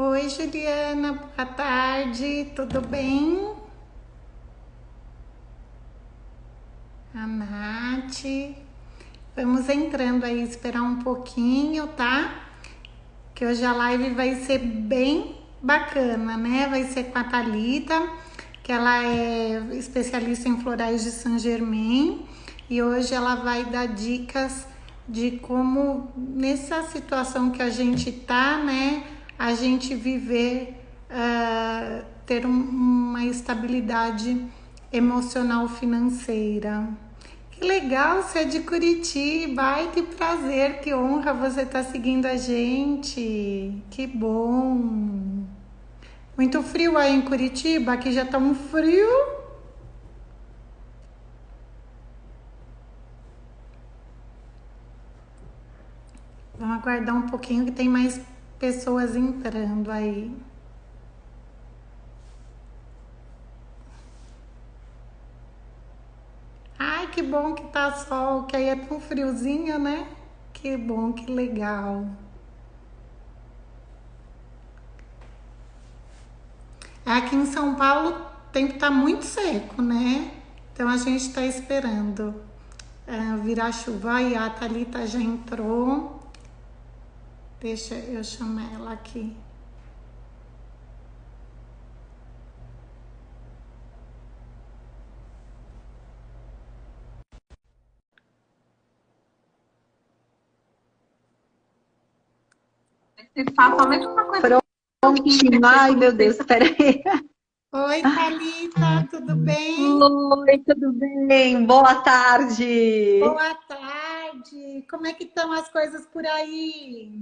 Oi, Juliana, boa tarde, tudo bem? A Nath. Vamos entrando aí, esperar um pouquinho, tá? Que hoje a live vai ser bem bacana, né? Vai ser com a Thalita, que ela é especialista em florais de Saint Germain, e hoje ela vai dar dicas de como, nessa situação que a gente tá, né? A gente viver, ter uma estabilidade emocional financeira. Que legal, você é de Curitiba. Ai, que prazer, que honra você estar seguindo a gente. Que bom. Muito frio aí em Curitiba, aqui já tá um frio. Vamos aguardar um pouquinho que tem mais pessoas entrando aí. Ai, que bom que tá sol, que aí é tão friozinho, né? Que bom, que legal. Aqui em São Paulo o tempo tá muito seco, né? Então a gente está esperando virar chuva. E a Thalita já entrou. Deixa eu chamar ela aqui. Você faça a mesma coisa. Prontinho. Ai, meu Deus, peraí. Oi, Thalita, tudo bem? Oi, tudo bem? Boa tarde. Boa tarde. Como é que estão as coisas por aí?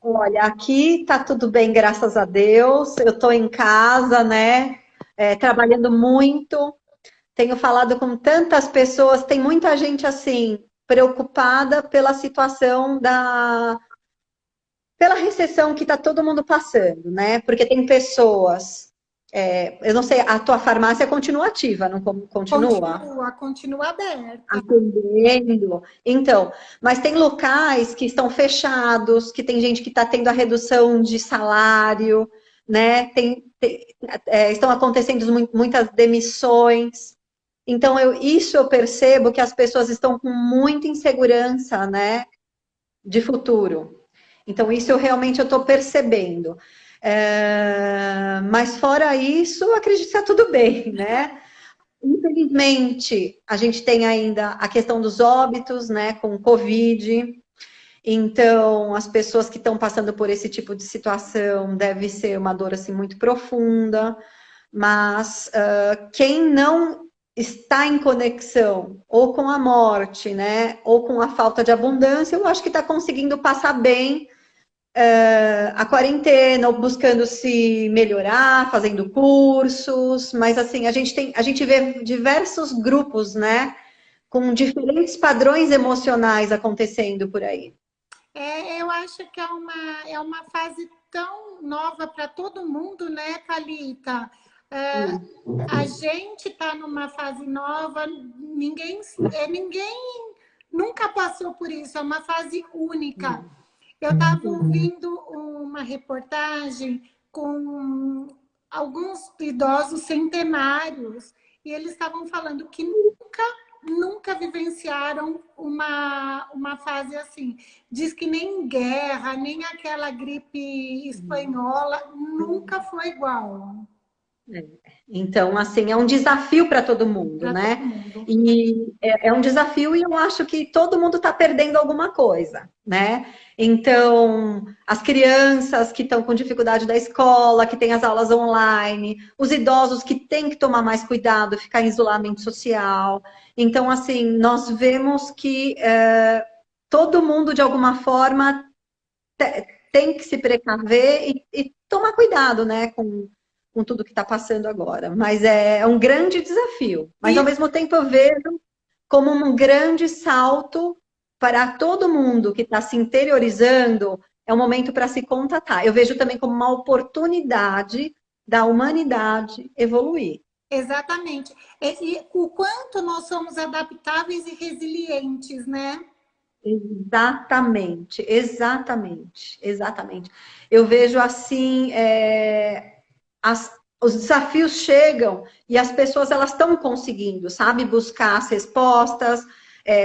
Olha, aqui tá tudo bem, graças a Deus. Eu tô em casa, né? Trabalhando muito. Tenho falado com tantas pessoas, tem muita gente assim, preocupada pela situação pela recessão que está todo mundo passando, né? Porque tem pessoas, eu não sei, a tua farmácia continua ativa, não continua? Continua aberta. Atendendo. Então, mas tem locais que estão fechados, que tem gente que está tendo a redução de salário, né? Estão acontecendo muitas demissões. Então, isso eu percebo que as pessoas estão com muita insegurança, né? De futuro. Então, isso eu estou percebendo. Mas fora isso, acredito que está tudo bem, né? Infelizmente, a gente tem ainda a questão dos óbitos, né, com o Covid. Então, as pessoas que estão passando por esse tipo de situação deve ser uma dor assim muito profunda. Mas quem não está em conexão ou com a morte, né, ou com a falta de abundância, eu acho que está conseguindo passar bem a quarentena, ou buscando se melhorar, fazendo cursos, mas assim, a gente vê diversos grupos, né, com diferentes padrões emocionais acontecendo por aí. Eu acho que é uma fase tão nova para todo mundo, né, Thalita? É, a gente está numa fase nova, ninguém nunca passou por isso, é uma fase única. Eu estava ouvindo uma reportagem com alguns idosos centenários e eles estavam falando que nunca vivenciaram uma fase assim. Diz que nem guerra, nem aquela gripe espanhola, nunca foi igual Então, assim, é um desafio para todo mundo, para todo né? mundo. E é um desafio e eu acho que todo mundo está perdendo alguma coisa, né? Então, as crianças que estão com dificuldade da escola, que têm as aulas online, os idosos que têm que tomar mais cuidado, ficar em isolamento social. Então, assim, nós vemos que todo mundo, de alguma forma, tem que se precaver e tomar cuidado, né, com tudo que está passando agora. Mas é um grande desafio. Mas, ao E mesmo tempo, eu vejo como um grande salto para todo mundo que está se interiorizando, é um momento para se contatar. Eu vejo também como uma oportunidade da humanidade evoluir. exatamente. E o quanto nós somos adaptáveis e resilientes, né? Exatamente, exatamente, exatamente. Eu vejo assim, os desafios chegam e as pessoas elas estão conseguindo, sabe, buscar as respostas,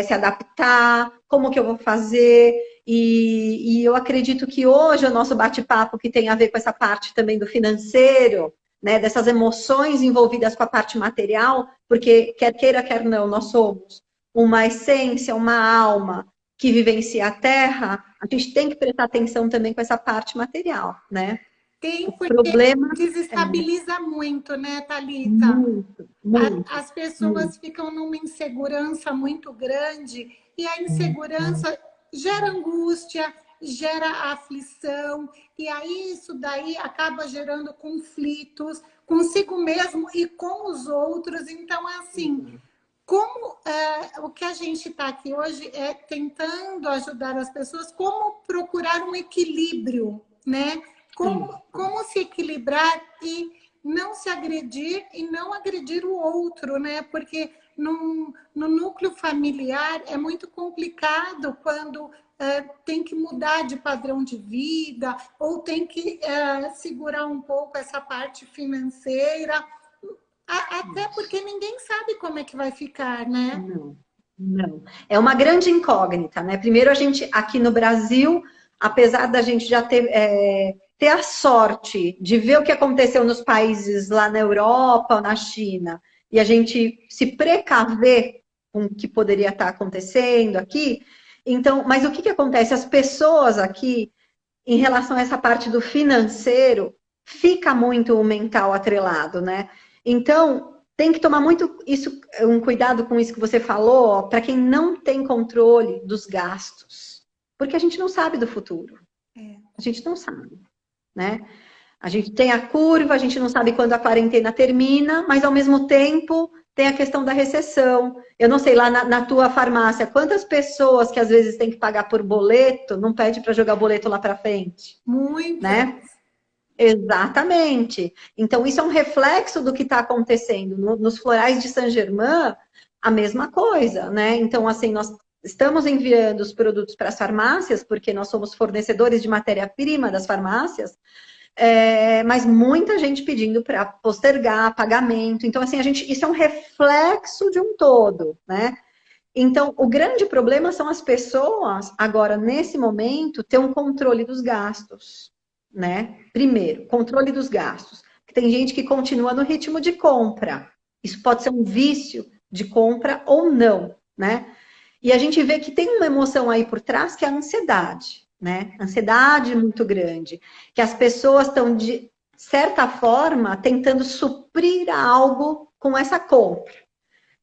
se adaptar, como que eu vou fazer. E eu acredito que hoje o nosso bate-papo, que tem a ver com essa parte também do financeiro, né, dessas emoções envolvidas com a parte material, porque quer queira, quer não, nós somos uma essência, uma alma que vivencia a Terra, a gente tem que prestar atenção também com essa parte material, né? Tem, O porque problema é desestabiliza muito, né, Thalita? muito, muito, As pessoas muito. ficam numa insegurança muito grande e a insegurança gera angústia, gera aflição, e aí isso daí acaba gerando conflitos consigo mesmo e com os outros. Então, é assim, como o que a gente está aqui hoje é tentando ajudar as pessoas, como procurar um equilíbrio, né? Como se equilibrar e não se agredir e não agredir o outro, né? Porque no núcleo familiar é muito complicado quando tem que mudar de padrão de vida ou tem que segurar um pouco essa parte financeira. Até porque ninguém sabe como é que vai ficar, né? Não, não. É uma grande incógnita, né? Primeiro, a gente, aqui no Brasil, apesar da gente já ter a sorte de ver o que aconteceu nos países lá na Europa ou na China, e a gente se precaver com o que poderia estar acontecendo aqui, então, mas o que que acontece? As pessoas aqui, em relação a essa parte do financeiro, fica muito o mental atrelado, né? Então, tem que tomar muito isso, um cuidado com isso que você falou, para quem não tem controle dos gastos. Porque a gente não sabe do futuro. A gente não sabe, né? A gente tem a curva, a gente não sabe quando a quarentena termina, mas ao mesmo tempo tem a questão da recessão. Eu não sei, lá na tua farmácia, quantas pessoas que às vezes têm que pagar por boleto, não pede para jogar boleto lá para frente, né? Muitas. Exatamente. Então, isso é um reflexo do que está acontecendo. Nos florais de Saint-Germain, a mesma coisa, né? Então, assim, nós estamos enviando os produtos para as farmácias, porque nós somos fornecedores de matéria-prima das farmácias, mas muita gente pedindo para postergar pagamento. Então, assim, isso é um reflexo de um todo, né? Então, o grande problema são as pessoas, agora, nesse momento, ter um controle dos gastos, né? Primeiro, controle dos gastos. Tem gente que continua no ritmo de compra. Isso pode ser um vício de compra ou não, né? E a gente vê que tem uma emoção aí por trás que é a ansiedade, né? Ansiedade muito grande. Que as pessoas estão, de certa forma, tentando suprir algo com essa compra.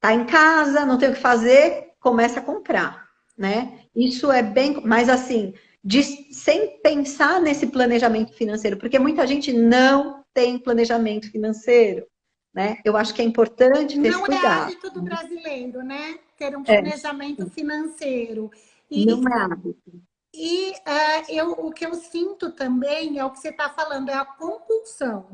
Tá em casa, não tem o que fazer, começa a comprar, né? Isso é bem, mas assim, sem pensar nesse planejamento financeiro, porque muita gente não tem planejamento financeiro, né? Eu acho que é importante ter esse Não é cuidado. hábito do brasileiro, né? Ter um É, planejamento financeiro. não E, é hábito. o que eu sinto também é o que você está falando, é a compulsão.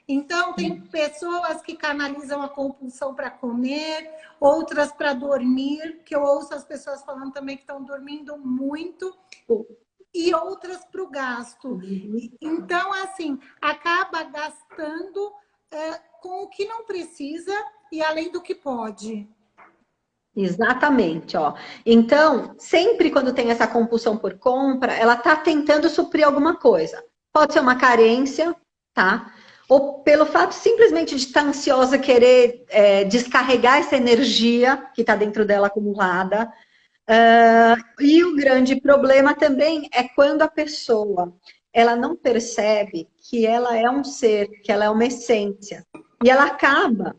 Então, tem pessoas que canalizam a compulsão para comer, outras para dormir, que eu ouço as pessoas falando também que estão dormindo muito, e outras para o gasto. Então, assim, acaba gastando com o que não precisa e além do que pode. Exatamente, ó. Então, sempre quando tem essa compulsão por compra, ela tá tentando suprir alguma coisa. Pode ser uma carência, tá? Ou pelo fato simplesmente de estar ansiosa, querer descarregar essa energia que está dentro dela acumulada. E o grande problema também é quando a pessoa ela não percebe que ela é um ser, que ela é uma essência. E ela acaba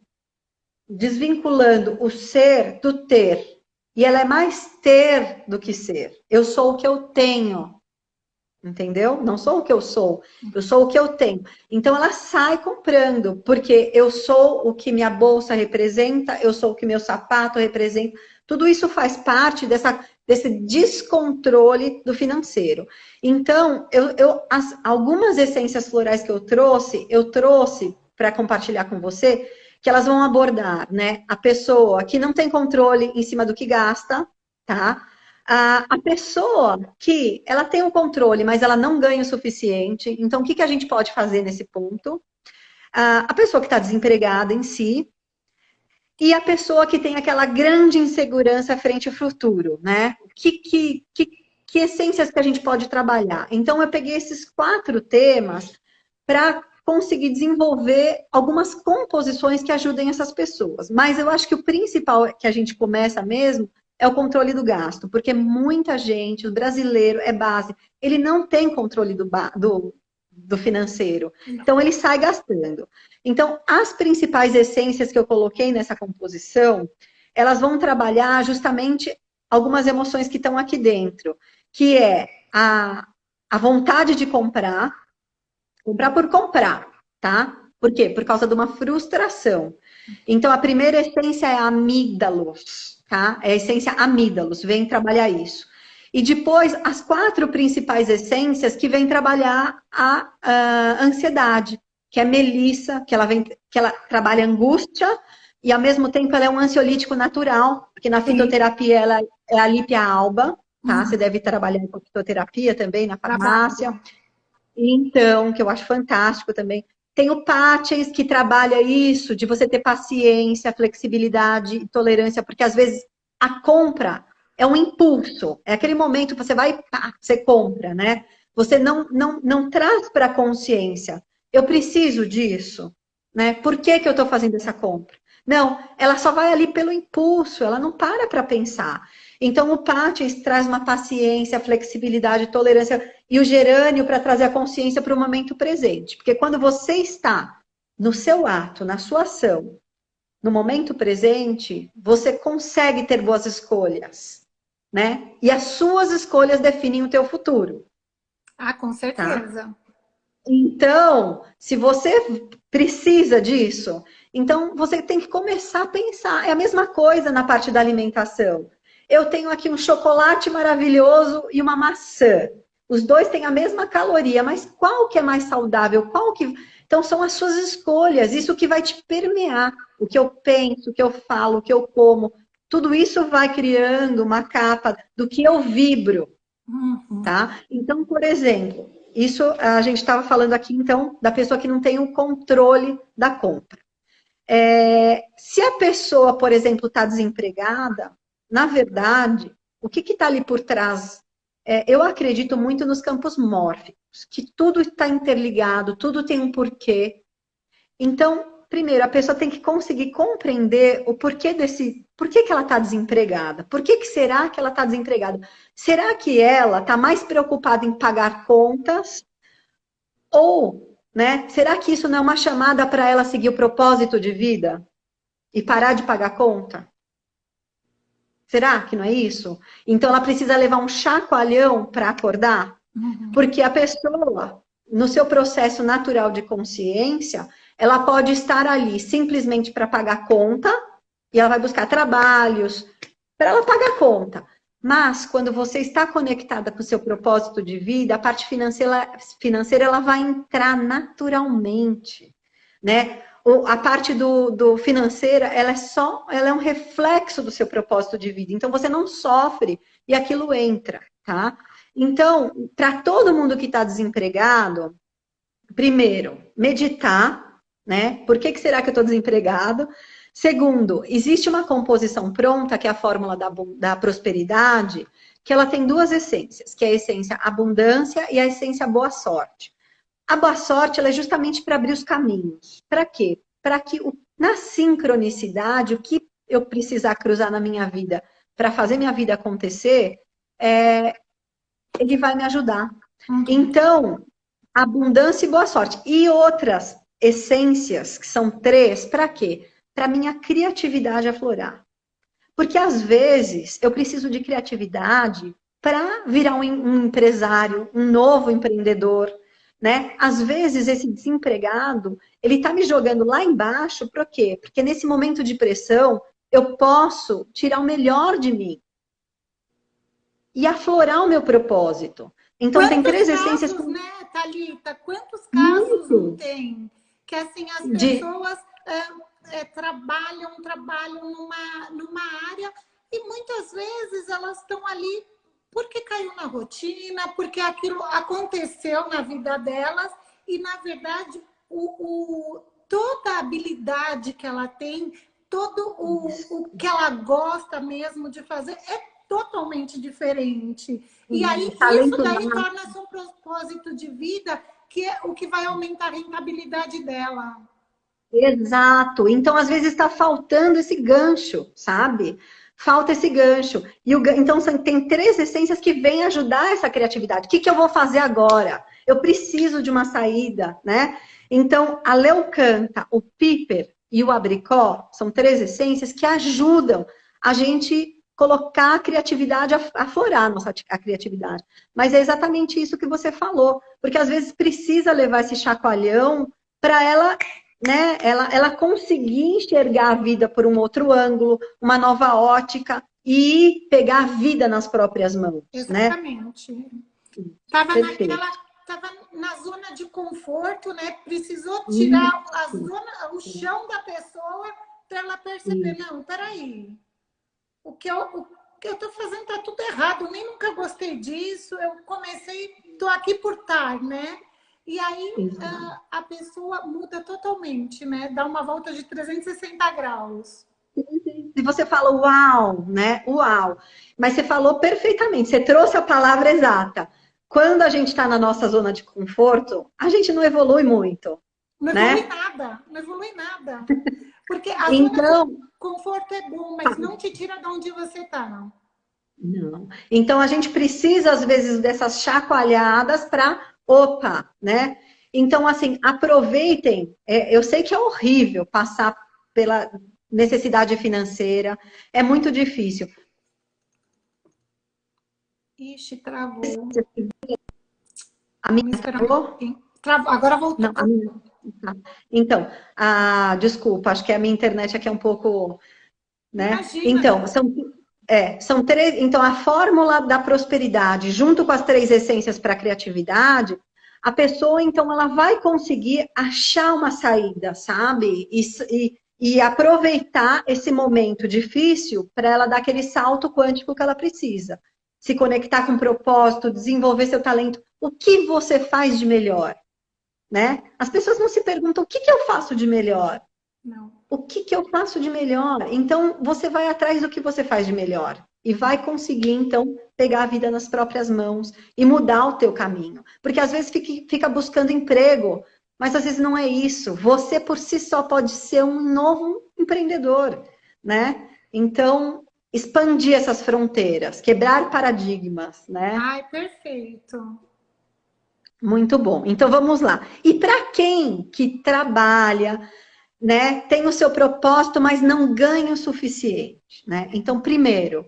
desvinculando o ser do ter. E ela é mais ter do que ser. Eu sou o que eu tenho. Entendeu? Não sou o que eu sou o que eu tenho. Então ela sai comprando, porque eu sou o que minha bolsa representa, eu sou o que meu sapato representa. Tudo isso faz parte desse descontrole do financeiro. Então, algumas essências florais que eu trouxe para compartilhar com você, que elas vão abordar, né? A pessoa que não tem controle em cima do que gasta, tá? A pessoa que ela tem o controle, mas ela não ganha o suficiente, então o que a gente pode fazer nesse ponto? A pessoa que está desempregada em si, e a pessoa que tem aquela grande insegurança frente ao futuro, né? Que essências que a gente pode trabalhar? Então, eu peguei esses 4 temas para conseguir desenvolver algumas composições que ajudem essas pessoas. Mas eu acho que o principal que a gente começa mesmo é o controle do gasto, porque muita gente, o brasileiro é base, ele não tem controle do financeiro. Então, ele sai gastando. Então, as principais essências que eu coloquei nessa composição, elas vão trabalhar justamente algumas emoções que estão aqui dentro, que é a vontade de comprar por comprar, tá? Por quê? Por causa de uma frustração. Então, a primeira essência é amígdalos, tá? É a essência amígdalos, vem trabalhar isso. E depois, as 4 principais essências que vêm trabalhar a ansiedade, que é Melissa, que ela trabalha angústia e, ao mesmo tempo, ela é um ansiolítico natural, porque na fitoterapia ela é a Lípia alba, tá? Você deve trabalhar com fitoterapia também na farmácia. Então, que eu acho fantástico também. Tem o Patiens, que trabalha isso, de você ter paciência, flexibilidade e tolerância, porque às vezes a compra é um impulso, é aquele momento que você vai, pá, você compra, né? Você não traz para a consciência, eu preciso disso, né? Por que eu estou fazendo essa compra? Não, ela só vai ali pelo impulso, ela não para pensar. Então, o Patiens traz uma paciência, flexibilidade, tolerância, e o gerânio para trazer a consciência para o momento presente. Porque quando você está no seu ato, na sua ação, no momento presente, você consegue ter boas escolhas, né? E as suas escolhas definem o teu futuro. Ah, com certeza. Tá? Então, se você precisa disso, então você tem que começar a pensar. É a mesma coisa na parte da alimentação. Eu tenho aqui um chocolate maravilhoso e uma maçã. Os dois têm a mesma caloria, mas qual que é mais saudável? Qual que... Então, são as suas escolhas. Isso que vai te permear. O que eu penso, o que eu falo, o que eu como. Tudo isso vai criando uma capa do que eu vibro. Tá? Então, por exemplo, isso a gente estava falando aqui, então, da pessoa que não tem o controle da compra. Se a pessoa, por exemplo, está desempregada, na verdade, o que está ali por trás? Eu acredito muito nos campos mórficos, que tudo está interligado, tudo tem um porquê. Então, primeiro, a pessoa tem que conseguir compreender o porquê por que ela está desempregada? Por que será que ela está desempregada? Será que ela está mais preocupada em pagar contas? Ou, né, será que isso não é uma chamada para ela seguir o propósito de vida? E parar de pagar conta? Será que não é isso? Então ela precisa levar um chacoalhão para acordar? Porque a pessoa, no seu processo natural de consciência, ela pode estar ali simplesmente para pagar conta, e ela vai buscar trabalhos para ela pagar conta. Mas quando você está conectada com o seu propósito de vida, a parte financeira ela vai entrar naturalmente, né? A parte do financeira, ela é um reflexo do seu propósito de vida. Então você não sofre e aquilo entra, tá? Então, para todo mundo que está desempregado, primeiro, meditar, né? Por que será que eu estou desempregado? Segundo, existe uma composição pronta, que é a fórmula da prosperidade, que ela tem 2 essências, que é a essência abundância e a essência boa sorte. A boa sorte ela é justamente para abrir os caminhos. Para quê? Para que na sincronicidade, o que eu precisar cruzar na minha vida para fazer minha vida acontecer, ele vai me ajudar. Então, abundância e boa sorte. E outras essências, que são 3, para quê? Para minha criatividade aflorar. Porque às vezes eu preciso de criatividade para virar um empresário, um novo empreendedor, né? Às vezes esse desempregado, ele está me jogando lá embaixo, por quê? Porque nesse momento de pressão, eu posso tirar o melhor de mim e aflorar o meu propósito. Então tem 3 essências. Né, Thalita? Quantos casos não tem? Que assim, as pessoas trabalham numa área e muitas vezes elas estão ali porque caiu na rotina, porque aquilo aconteceu na vida delas e, na verdade, toda a habilidade que ela tem, todo o que ela gosta mesmo de fazer é totalmente diferente. E aí, isso daí torna-se um propósito de vida que é o que vai aumentar a rentabilidade dela. Exato. Então, às vezes, está faltando esse gancho, sabe? Falta esse gancho. Então, tem 3 essências que vêm ajudar essa criatividade. O que eu vou fazer agora? Eu preciso de uma saída, né? Então, a leucanta, o píper e o abricó são 3 essências que ajudam a gente colocar a criatividade, aflorar a criatividade. Mas é exatamente isso que você falou. Porque, às vezes, precisa levar esse chacoalhão para ela, né, ela conseguir enxergar a vida por um outro ângulo, uma nova ótica e pegar a vida nas próprias mãos. Exatamente. Né? Estava na zona de conforto, né? Precisou tirar o chão da pessoa para ela perceber, não, peraí, o que eu estou fazendo está tudo errado, eu nem nunca gostei disso, eu comecei, estou aqui por estar, né? E aí a pessoa muda totalmente, né? Dá uma volta de 360 graus. E você fala, uau, né? Uau. Mas você falou perfeitamente, você trouxe a palavra exata. Quando a gente está na nossa zona de conforto, a gente não evolui muito. Não evolui nada, não evolui nada. Porque a zona de conforto é bom, mas não te tira de onde você está. Não. Então a gente precisa, às vezes, dessas chacoalhadas para, opa, né? Então, assim, aproveitem. Eu sei que é horrível passar pela necessidade financeira, é muito difícil. Ixi, travou. A minha travou? Travou, agora voltou. Não, a minha... Então, desculpa, acho que a minha internet aqui é um pouco... Né? Imagina. Então, são 3. Então, a fórmula da prosperidade, junto com as 3 essências para a criatividade, a pessoa, então, ela vai conseguir achar uma saída, sabe? E aproveitar esse momento difícil para ela dar aquele salto quântico que ela precisa. Se conectar com o propósito, desenvolver seu talento. O que você faz de melhor? Né? As pessoas não se perguntam, o que eu faço de melhor? Não. O que eu faço de melhor? Então, você vai atrás do que você faz de melhor. E vai conseguir, então, pegar a vida nas próprias mãos e mudar o teu caminho. Porque, às vezes, fica buscando emprego, mas, às vezes, não é isso. Você, por si só, pode ser um novo empreendedor, né? Então, expandir essas fronteiras, quebrar paradigmas, né? Ai, perfeito. Muito bom. Então, vamos lá. E para quem que trabalha... Né? Tem o seu propósito, mas não ganha o suficiente. Né? Então, primeiro,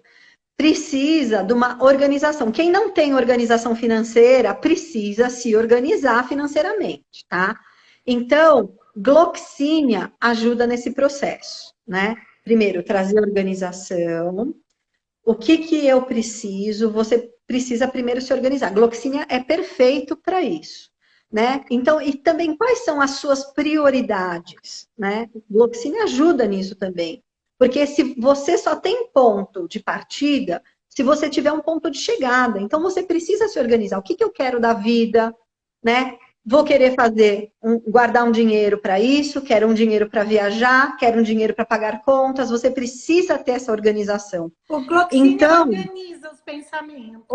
precisa de uma organização. Quem não tem organização financeira precisa se organizar financeiramente. Tá? Então, Gloxínia ajuda nesse processo. Né? Primeiro, trazer organização. O que eu preciso? Você precisa primeiro se organizar. Gloxínia é perfeito para isso. Né? Então, e também quais são as suas prioridades, né? O Gloxine ajuda nisso também, porque se você só tem ponto de partida, se você tiver um ponto de chegada, então você precisa se organizar. O que eu quero da vida, né? Vou querer guardar um dinheiro para isso, quero um dinheiro para viajar, quero um dinheiro para pagar contas. Você precisa ter essa organização. O Gloxine organiza os pensamentos.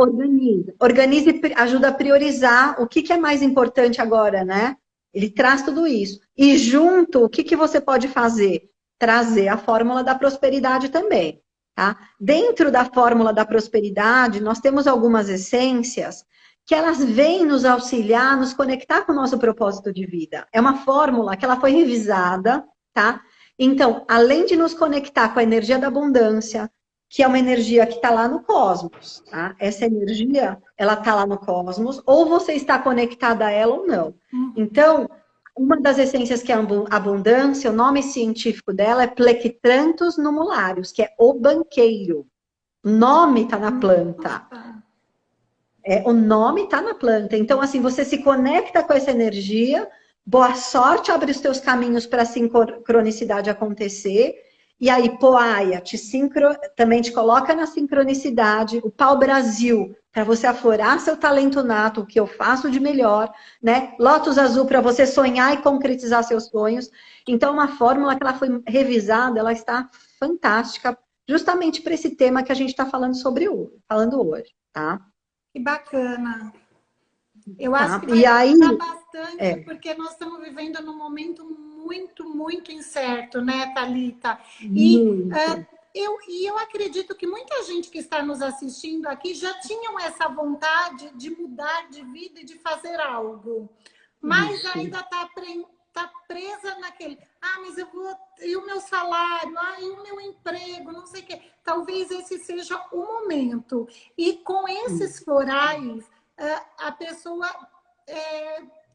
Organiza e ajuda a priorizar o que é mais importante agora, né? Ele traz tudo isso. E junto, o que você pode fazer? Trazer a fórmula da prosperidade também, tá? Dentro da fórmula da prosperidade, nós temos algumas essências que elas vêm nos auxiliar, nos conectar com o nosso propósito de vida. É uma fórmula que ela foi revisada, tá? Então, além de nos conectar com a energia da abundância, que é uma energia que está lá no cosmos, tá? Essa energia, ela está lá no cosmos, ou você está conectada a ela ou não. Então, uma das essências que é a abundância, o nome científico dela é Plectranthus numularius, que é o banqueiro. O nome está na planta. O nome está na planta. Então, assim, você se conecta com essa energia, boa sorte, abre os teus caminhos para a sincronicidade acontecer. E aí, Poaia também te coloca na sincronicidade. O pau-brasil para você aflorar seu talento nato, o que eu faço de melhor, né? Lótus azul para você sonhar e concretizar seus sonhos. Então, uma fórmula que ela foi revisada, ela está fantástica, justamente para esse tema que a gente está falando hoje, tá? Que bacana. Eu acho Tá? que E vai aí, ajudar bastante, é, porque nós estamos vivendo num momento muito, muito incerto, né, Thalita? muito. Eu acredito que muita gente que está nos assistindo aqui já tinham essa vontade de mudar de vida e de fazer algo, mas Isso, ainda tá presa naquele, mas eu vou, e o meu salário, e o meu emprego, não sei o quê. Talvez esse seja o momento. E com esses florais, a pessoa,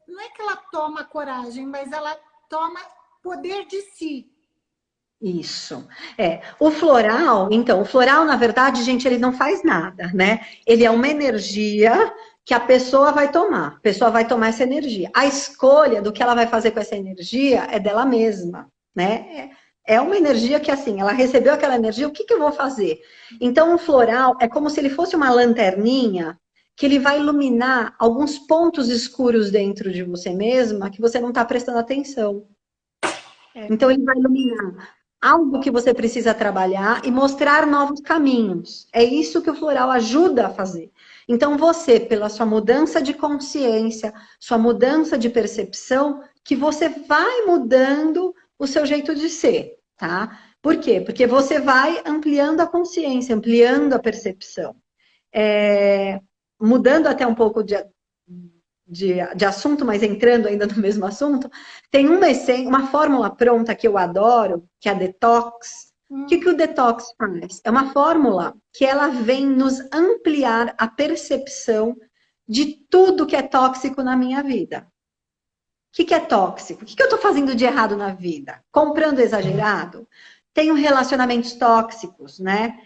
não é que ela toma coragem, mas ela toma poder de si. isso. O floral, então, o floral, na verdade, gente, ele não faz nada, né? Ele é uma energia que a pessoa vai tomar. A pessoa vai tomar essa energia. A escolha do que ela vai fazer com essa energia é dela mesma, né? É uma energia que, assim, ela recebeu aquela energia, o que eu vou fazer? Então, o floral é como se ele fosse uma lanterninha que ele vai iluminar alguns pontos escuros dentro de você mesma que você não está prestando atenção. Então, ele vai iluminar algo que você precisa trabalhar e mostrar novos caminhos. É isso que o floral ajuda a fazer. Então, você, pela sua mudança de consciência, sua mudança de percepção, que você vai mudando o seu jeito de ser, tá? Por quê? Porque você vai ampliando a consciência, ampliando a percepção. Mudando até um pouco de assunto, mas entrando ainda no mesmo assunto, tem uma fórmula pronta que eu adoro, que é a Detox. O que o Detox faz? É uma fórmula que ela vem nos ampliar a percepção de tudo que é tóxico na minha vida. O que é tóxico? O que eu estou fazendo de errado na vida? Comprando exagerado? Tenho relacionamentos tóxicos, né?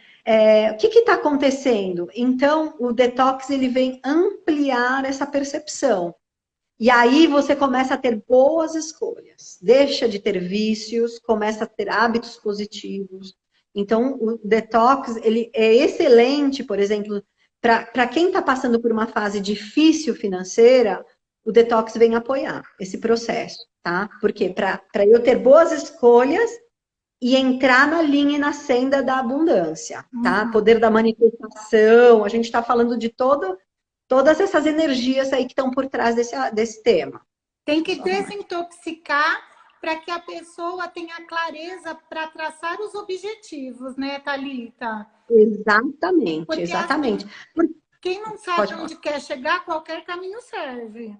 O que está acontecendo? Então, o detox ele vem ampliar essa percepção. E aí você começa a ter boas escolhas. Deixa de ter vícios, começa a ter hábitos positivos. Então, o detox ele é excelente, por exemplo, para quem está passando por uma fase difícil financeira, o detox vem apoiar esse processo, tá? Porque para eu ter boas escolhas e entrar na linha e na senda da abundância, tá? Poder da manifestação, a gente está falando de todas essas energias aí que estão por trás desse tema. Tem que desintoxicar para que a pessoa tenha clareza para traçar os objetivos, né, Thalita? Exatamente, Porque exatamente. assim, quem não sabe onde quer chegar, qualquer caminho serve.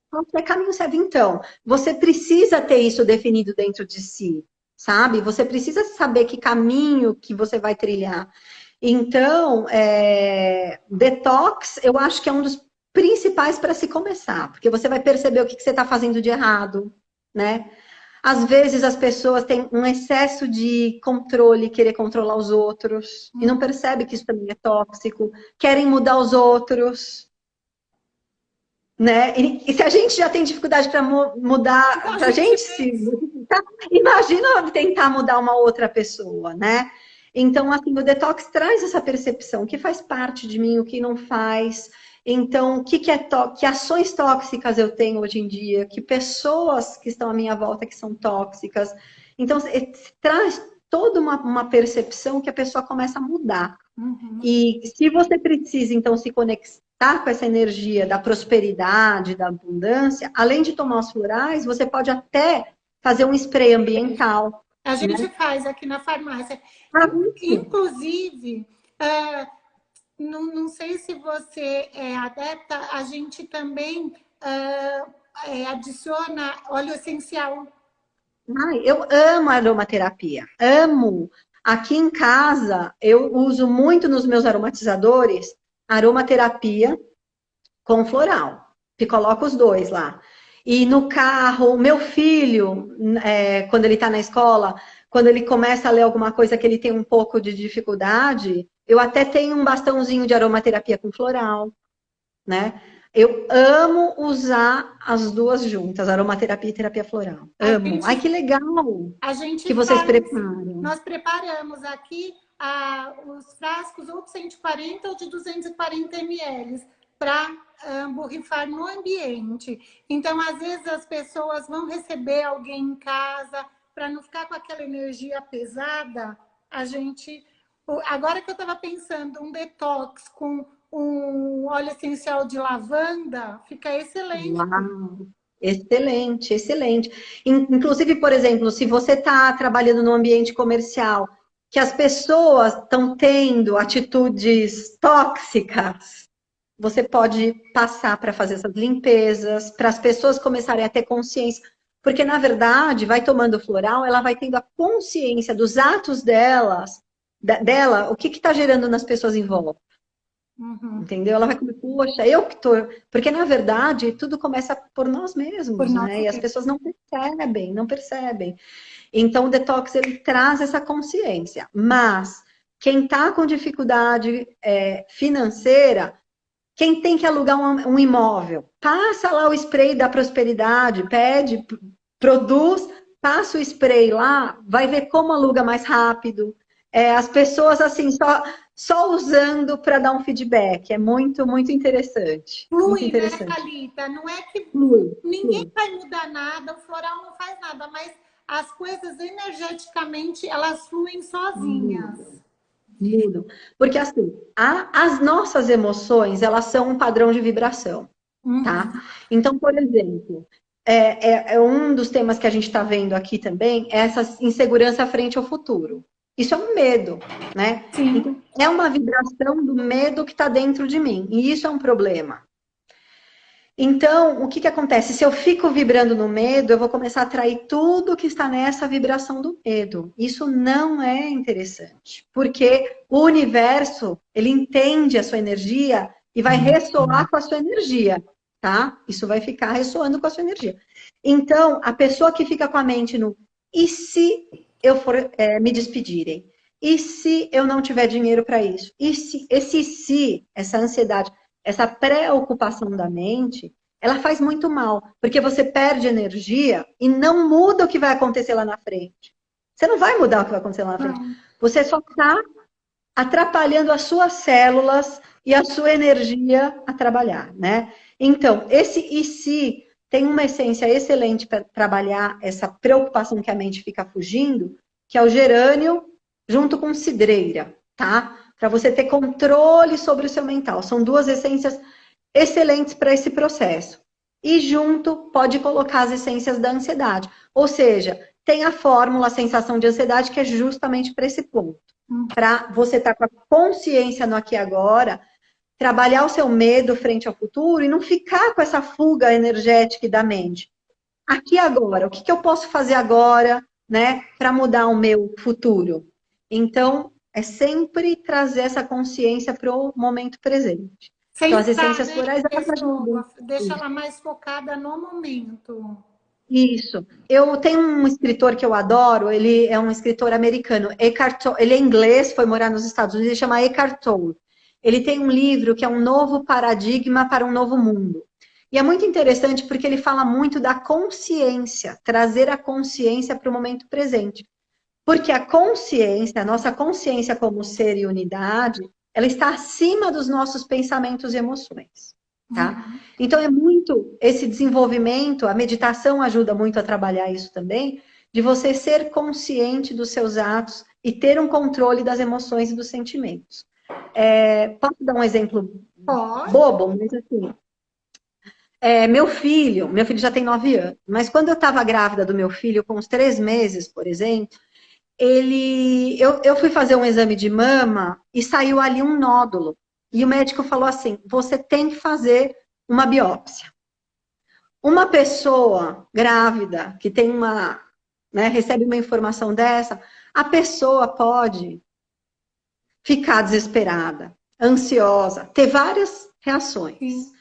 Qualquer caminho serve, então. Você precisa ter isso definido dentro de si, sabe? Você precisa saber que caminho que você vai trilhar. Então, detox, eu acho que é um dos principais para se começar, porque você vai perceber o que você está fazendo de errado, né? Às vezes as pessoas têm um excesso de controle, querer controlar os outros, e não percebe que isso também é tóxico, querem mudar os outros, né? E se a gente já tem dificuldade para mudar, para a gente se modificar, imagina tentar mudar uma outra pessoa, né? Então, assim, o detox traz essa percepção, o que faz parte de mim, o que não faz. Então, que ações tóxicas eu tenho hoje em dia, que pessoas que estão à minha volta que são tóxicas. Então, traz toda uma percepção que a pessoa começa a mudar. E se você precisa, então, se conectar com essa energia da prosperidade, da abundância, além de tomar os florais, você pode até fazer um spray ambiental. A gente faz aqui na farmácia. Inclusive, não sei se você é adepta, a gente também adiciona óleo essencial. Eu amo aromaterapia, amo. Aqui em casa, eu uso muito nos meus aromatizadores aromaterapia com floral. E coloco os dois lá. E no carro, o meu filho, quando ele está na escola, quando ele começa a ler alguma coisa que ele tem um pouco de dificuldade, eu até tenho um bastãozinho de aromaterapia com floral, né? Eu amo usar as duas juntas, aromaterapia e terapia floral. Amo. Ai, que legal a gente que vocês preparam. Nós preparamos aqui os frascos ou de 140 ou de 240 ml para borrifar no ambiente. Então, às vezes, as pessoas vão receber alguém em casa, para não ficar com aquela energia pesada, a gente... Agora que eu estava pensando, um detox com um óleo essencial de lavanda, fica excelente. Uau. Excelente, excelente. Inclusive, por exemplo, se você está trabalhando no ambiente comercial, que as pessoas estão tendo atitudes tóxicas, você pode passar para fazer essas limpezas, para as pessoas começarem a ter consciência. Porque, na verdade, vai tomando floral, ela vai tendo a consciência dos atos dela, o que está gerando nas pessoas em volta. Uhum. Entendeu? Ela vai comer, poxa, eu que tô. Porque, na verdade, tudo começa por nós mesmos, Por nós né? E as mesmos. pessoas não percebem, não percebem. Então, o detox, ele traz essa consciência. Mas, quem está com dificuldade financeira, quem tem que alugar um imóvel, passa lá o spray da prosperidade, pede, produz, passa o spray lá, vai ver como aluga mais rápido. As pessoas, assim, só usando para dar um feedback. É muito, muito interessante. Muito Flui, né, interessante. Thalita? Não é que ninguém Flui. vai mudar nada, o floral não faz nada, mas as coisas energeticamente, elas fluem sozinhas. Mudam. Porque, assim, as nossas emoções, elas são um padrão de vibração, tá? Então, por exemplo, um dos temas que a gente está vendo aqui também é essa insegurança frente ao futuro. Isso é um medo, né? Sim. Então, é uma vibração do medo que está dentro de mim. E isso é um problema. Então, o que que acontece? Se eu fico vibrando no medo, eu vou começar a atrair tudo que está nessa vibração do medo. Isso não é interessante, porque o universo, ele entende a sua energia e vai ressoar com a sua energia, tá? Isso vai ficar ressoando com a sua energia. Então, a pessoa que fica com a mente no e se eu for me despedirem? E se eu não tiver dinheiro para isso? E se, essa ansiedade, essa preocupação da mente, ela faz muito mal, porque você perde energia e não muda o que vai acontecer lá na frente. Você não vai mudar o que vai acontecer lá na frente. Você só está atrapalhando as suas células e a sua energia a trabalhar, né? Então, esse e se tem uma essência excelente para trabalhar essa preocupação que a mente fica fugindo, que é o gerânio junto com cidreira, tá? Para você ter controle sobre o seu mental. São duas essências excelentes para esse processo. E junto pode colocar as essências da ansiedade. Ou seja, tem a fórmula, a sensação de ansiedade, que é justamente para esse ponto. Para você estar com a consciência no aqui e agora, trabalhar o seu medo frente ao futuro e não ficar com essa fuga energética da mente. Aqui e agora, o que eu posso fazer agora, né, para mudar o meu futuro? Então, é sempre trazer essa consciência para o momento presente. Então, as essências florais, elas ajudam. Deixa ela mais focada no momento. Isso. Eu tenho um escritor que eu adoro, ele é um escritor americano, Eckhart Tolle, ele é inglês, foi morar nos Estados Unidos, ele chama Eckhart Tolle. Ele tem um livro que é um novo paradigma para um novo mundo. E é muito interessante porque ele fala muito da consciência, trazer a consciência para o momento presente. Porque a consciência, a nossa consciência como ser e unidade, ela está acima dos nossos pensamentos e emoções. Tá? Então é muito esse desenvolvimento, a meditação ajuda muito a trabalhar isso também, de você ser consciente dos seus atos e ter um controle das emoções e dos sentimentos. Posso dar um exemplo bobo, mas assim, meu filho já tem 9 anos, mas quando eu estava grávida do meu filho, com uns 3 meses, por exemplo, eu fui fazer um exame de mama e saiu ali um nódulo. E o médico falou assim: você tem que fazer uma biópsia. Uma pessoa grávida que tem recebe uma informação dessa, a pessoa pode ficar desesperada, ansiosa, ter várias reações. Sim.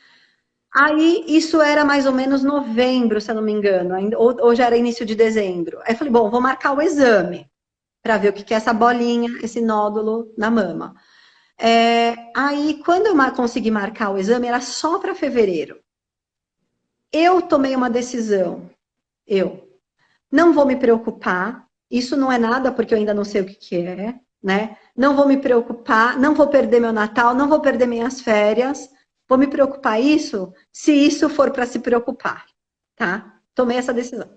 Aí, isso era mais ou menos novembro, se eu não me engano, ou já era início de dezembro. Aí eu falei, bom, vou marcar o exame para ver o que é essa bolinha, esse nódulo na mama. Aí, quando eu consegui marcar o exame, era só para fevereiro. Eu tomei uma decisão. Eu não vou me preocupar. Isso não é nada, porque eu ainda não sei o que é. né? Não vou me preocupar, não vou perder meu Natal, não vou perder minhas férias. Vou me preocupar isso se isso for para se preocupar, tá? Tomei essa decisão.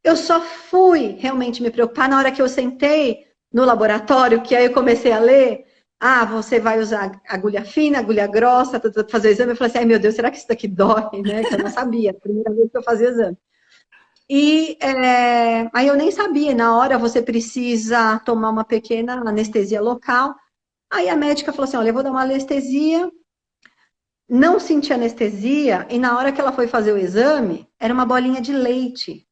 Eu só fui realmente me preocupar na hora que eu sentei no laboratório, que aí eu comecei a ler. Ah, você vai usar agulha fina, agulha grossa, fazer o exame. Eu falei assim, ai meu Deus, será que isso daqui dói, né? Que eu não sabia, a primeira vez que eu fazia o exame. E aí eu nem sabia, na hora você precisa tomar uma pequena anestesia local. Aí a médica falou assim, olha, eu vou dar uma anestesia, não senti anestesia, e na hora que ela foi fazer o exame, era uma bolinha de leite.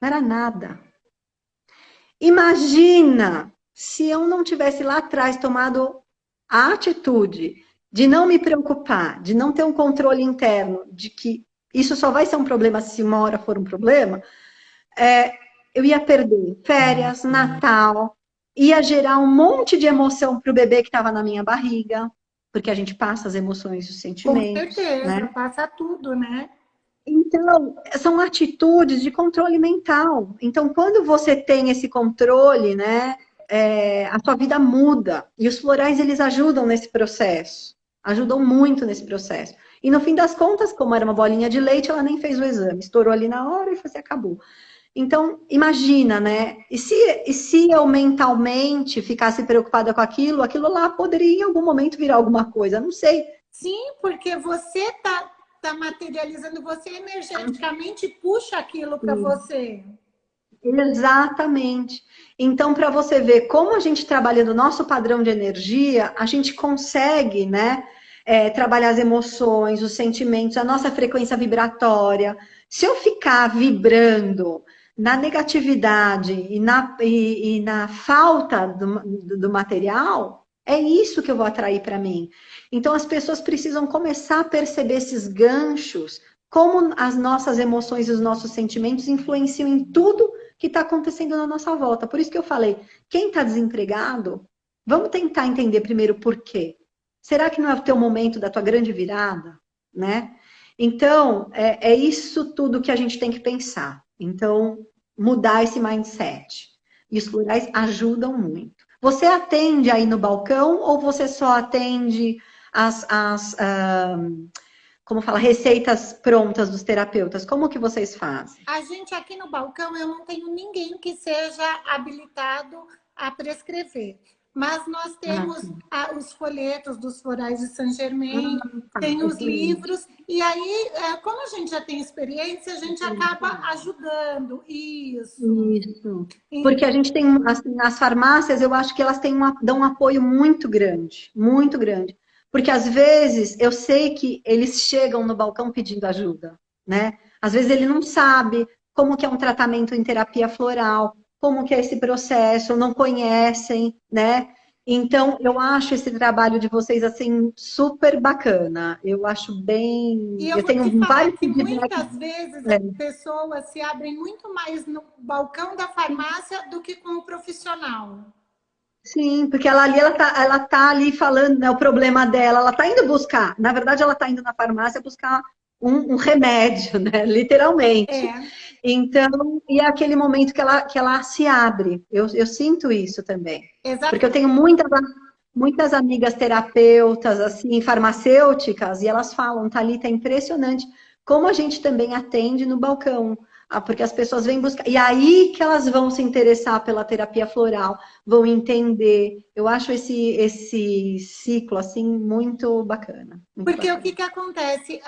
Não era nada. Imagina se eu não tivesse lá atrás tomado a atitude de não me preocupar, de não ter um controle interno, de que isso só vai ser um problema se uma hora for um problema, eu ia perder férias, Natal, ia gerar um monte de emoção para o bebê que estava na minha barriga, porque a gente passa as emoções e os Com sentimentos, certeza, né? passa tudo, né? Então, são atitudes de controle mental. Então, quando você tem esse controle, né, a sua vida muda. E os florais, eles ajudam nesse processo. Ajudam muito nesse processo. E no fim das contas, como era uma bolinha de leite, ela nem fez o exame. Estourou ali na hora e assim, acabou. Então, imagina, né? E se eu mentalmente ficasse preocupada com aquilo, aquilo lá poderia em algum momento virar alguma coisa. Não sei. Sim, porque você tá materializando, você energeticamente puxa aquilo para você. Exatamente. Então, para você ver como a gente trabalhando o nosso padrão de energia, a gente consegue, né, trabalhar as emoções, os sentimentos, a nossa frequência vibratória. Se eu ficar vibrando na negatividade e na falta do material, é isso que eu vou atrair para mim. Então, as pessoas precisam começar a perceber esses ganchos, como as nossas emoções e os nossos sentimentos influenciam em tudo que está acontecendo na nossa volta. Por isso que eu falei, quem está desempregado, vamos tentar entender primeiro por quê. Será que não é o teu momento da tua grande virada, né? Então, é isso tudo que a gente tem que pensar. Então, mudar esse mindset. E os florais ajudam muito. Você atende aí no balcão ou você só atende como fala, receitas prontas dos terapeutas? Como que vocês fazem? A gente aqui no balcão, eu não tenho ninguém que seja habilitado a prescrever. Mas nós Ah, temos sim. os folhetos dos florais de Saint-Germain, Tá, tem os excelente. livros, e aí, como a gente já tem experiência, a gente acaba ajudando. Isso. Isso. Porque a gente tem, assim, as farmácias, eu acho que elas dão um apoio muito grande, muito grande. Porque às vezes eu sei que eles chegam no balcão pedindo ajuda, né? Às vezes ele não sabe como que é um tratamento em terapia floral, como que é esse processo, não conhecem, né? Então, eu acho esse trabalho de vocês, assim, super bacana. Eu acho E bem... eu Eu vou tenho te falar vários que feedbacks. muitas vezes as pessoas se abrem muito mais no balcão da farmácia do que com o profissional. Sim, porque ela ali, ela tá ali falando, né, o problema dela, ela tá indo buscar, na verdade ela tá indo na farmácia buscar um remédio, né, literalmente. É, Então, e é aquele momento que ela se abre, eu sinto isso também. Porque eu exatamente. tenho muitas amigas terapeutas, assim, farmacêuticas, e elas falam, Thalita, é impressionante como a gente também atende no balcão. Ah, porque as pessoas vêm buscar. E aí que elas vão se interessar pela terapia floral, vão entender. Eu acho esse ciclo, assim, muito bacana. Muito Porque o bacana. que, que acontece?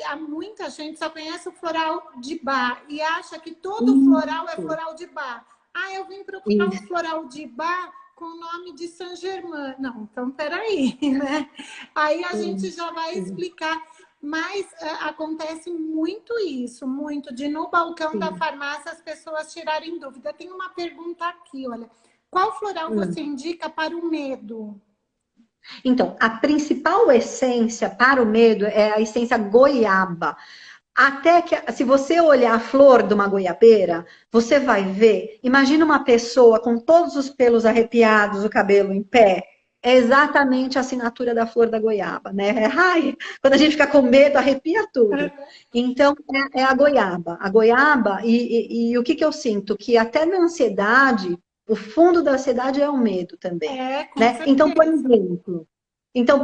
Há muita gente só conhece o floral de bar e acha que todo floral é Isso, floral de bar. Ah, eu vim procurar um isso, floral de bar com o nome de Saint-Germain. Não, então peraí, né? Aí a gente já vai isso, explicar. Mas acontece muito isso, muito, de no balcão da sim. farmácia as pessoas tirarem dúvida. Tem uma pergunta aqui, olha. Qual floral você indica para o medo? Então, a principal essência para o medo é a essência goiaba. Até que, se você olhar a flor de uma goiabeira, você vai ver. Imagina uma pessoa com todos os pelos arrepiados, o cabelo em pé. É exatamente a assinatura da flor da goiaba, né? Ai, quando a gente fica com medo, arrepia tudo. Então, é a goiaba. A goiaba, e o que eu sinto? Que até na ansiedade, O fundo da ansiedade é o medo também, Com né? certeza.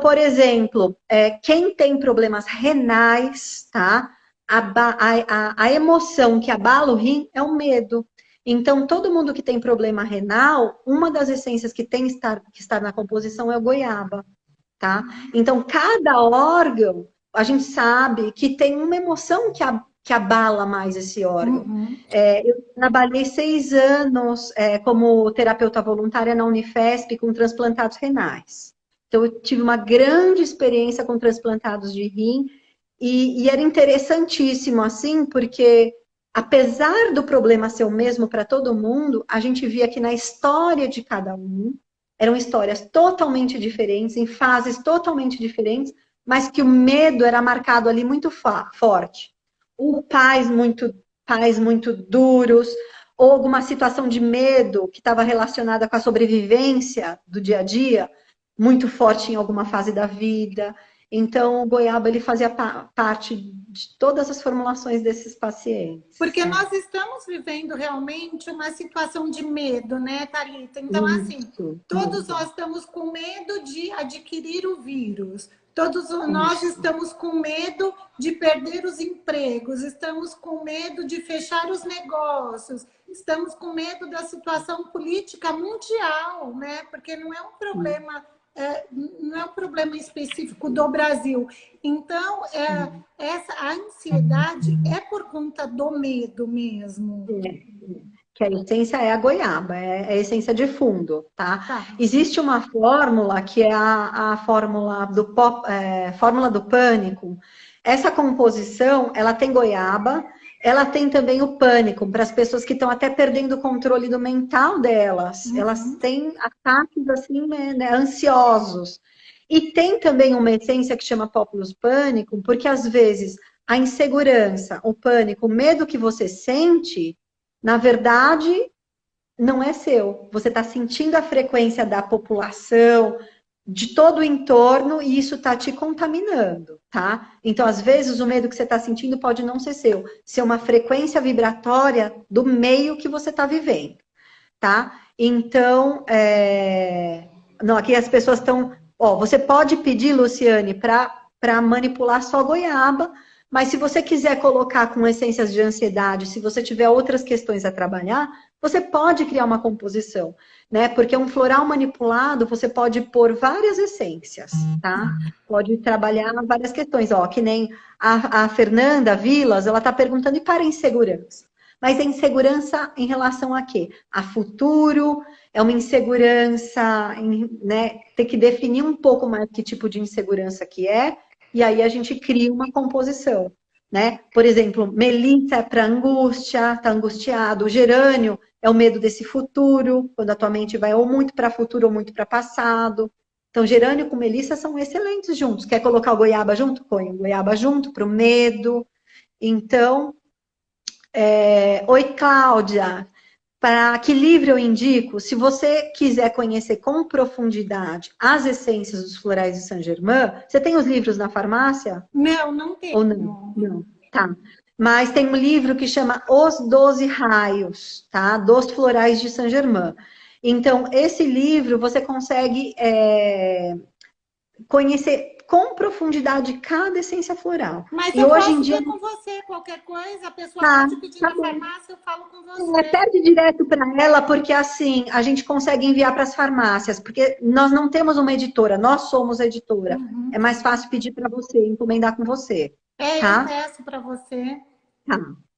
Por exemplo, quem tem problemas renais, tá? A emoção que abala o rim é o medo. Então, todo mundo que tem problema renal, uma das essências que tem que estar na composição é o goiaba, tá? Então, cada órgão, a gente sabe que tem uma emoção que abala mais esse órgão. Uhum. Eu trabalhei 6 anos como terapeuta voluntária na Unifesp com transplantados renais. Então, eu tive uma grande experiência com transplantados de rim e era interessantíssimo, assim, porque apesar do problema ser o mesmo para todo mundo, a gente via que na história de cada um, eram histórias totalmente diferentes, em fases totalmente diferentes, mas que o medo era marcado ali muito forte. Ou pais muito duros, ou alguma situação de medo que estava relacionada com a sobrevivência do dia a dia, muito forte em alguma fase da vida. Então, o goiaba ele fazia parte de todas as formulações desses pacientes. Porque nós estamos vivendo realmente uma situação de medo, né, Thalita? Então, assim, Isso, todos nós estamos com medo de adquirir o vírus. Todos nós estamos com medo de perder os empregos, estamos com medo de fechar os negócios, estamos com medo da situação política mundial, né? Porque não é um problema não é um problema específico do Brasil. Então, a ansiedade é por conta do medo mesmo. Que a essência é a goiaba, é a essência de fundo, tá? Tá. Existe uma fórmula que é a fórmula do pânico. Essa composição, ela tem goiaba, ela tem também o pânico, para as pessoas que estão até perdendo o controle do mental delas. Uhum. Elas têm ataques, assim, né, ansiosos. E tem também uma essência que chama Populus Pânico, porque às vezes a insegurança, o pânico, o medo que você sente, na verdade, não é seu. Você está sentindo a frequência da população, de todo o entorno, e isso está te contaminando, tá? Então, às vezes, o medo que você está sentindo pode não ser seu, ser uma frequência vibratória do meio que você está vivendo, tá? Então, não, aqui as pessoas estão... você pode pedir, Luciane, para manipular só goiaba, mas se você quiser colocar com essências de ansiedade, se você tiver outras questões a trabalhar, você pode criar uma composição, né? Porque um floral manipulado, você pode pôr várias essências, tá? Pode trabalhar várias questões, que nem a Fernanda Vilas, ela está perguntando, e para a insegurança? Mas é insegurança em relação a quê? A futuro, é uma insegurança, né? Tem que definir um pouco mais que tipo de insegurança que é, e aí a gente cria uma composição, né? Por exemplo, melissa é para angústia, tá angustiado. O gerânio é o medo desse futuro, quando a tua mente vai ou muito para futuro ou muito para passado. Então, gerânio com melissa são excelentes juntos. Quer colocar o goiaba junto? Põe o goiaba junto para o medo. Então, oi, Cláudia. Para que livro eu indico? Se você quiser conhecer com profundidade as essências dos florais de Saint-Germain, você tem os livros na farmácia? Não, não tem. Ou não? Não. Tá. Mas tem um livro que chama Os 12 Raios, tá? Dos Florais de Saint-Germain. Então, esse livro você consegue conhecer com profundidade cada essência floral. Mas e eu hoje posso em dia ver com você, qualquer coisa, a pessoa pode pedir na farmácia, eu falo com você. Pede direto para ela, porque assim, a gente consegue enviar para as farmácias, porque nós não temos uma editora, nós somos a editora. Uhum. É mais fácil pedir para você, encomendar com você. Eu peço para você.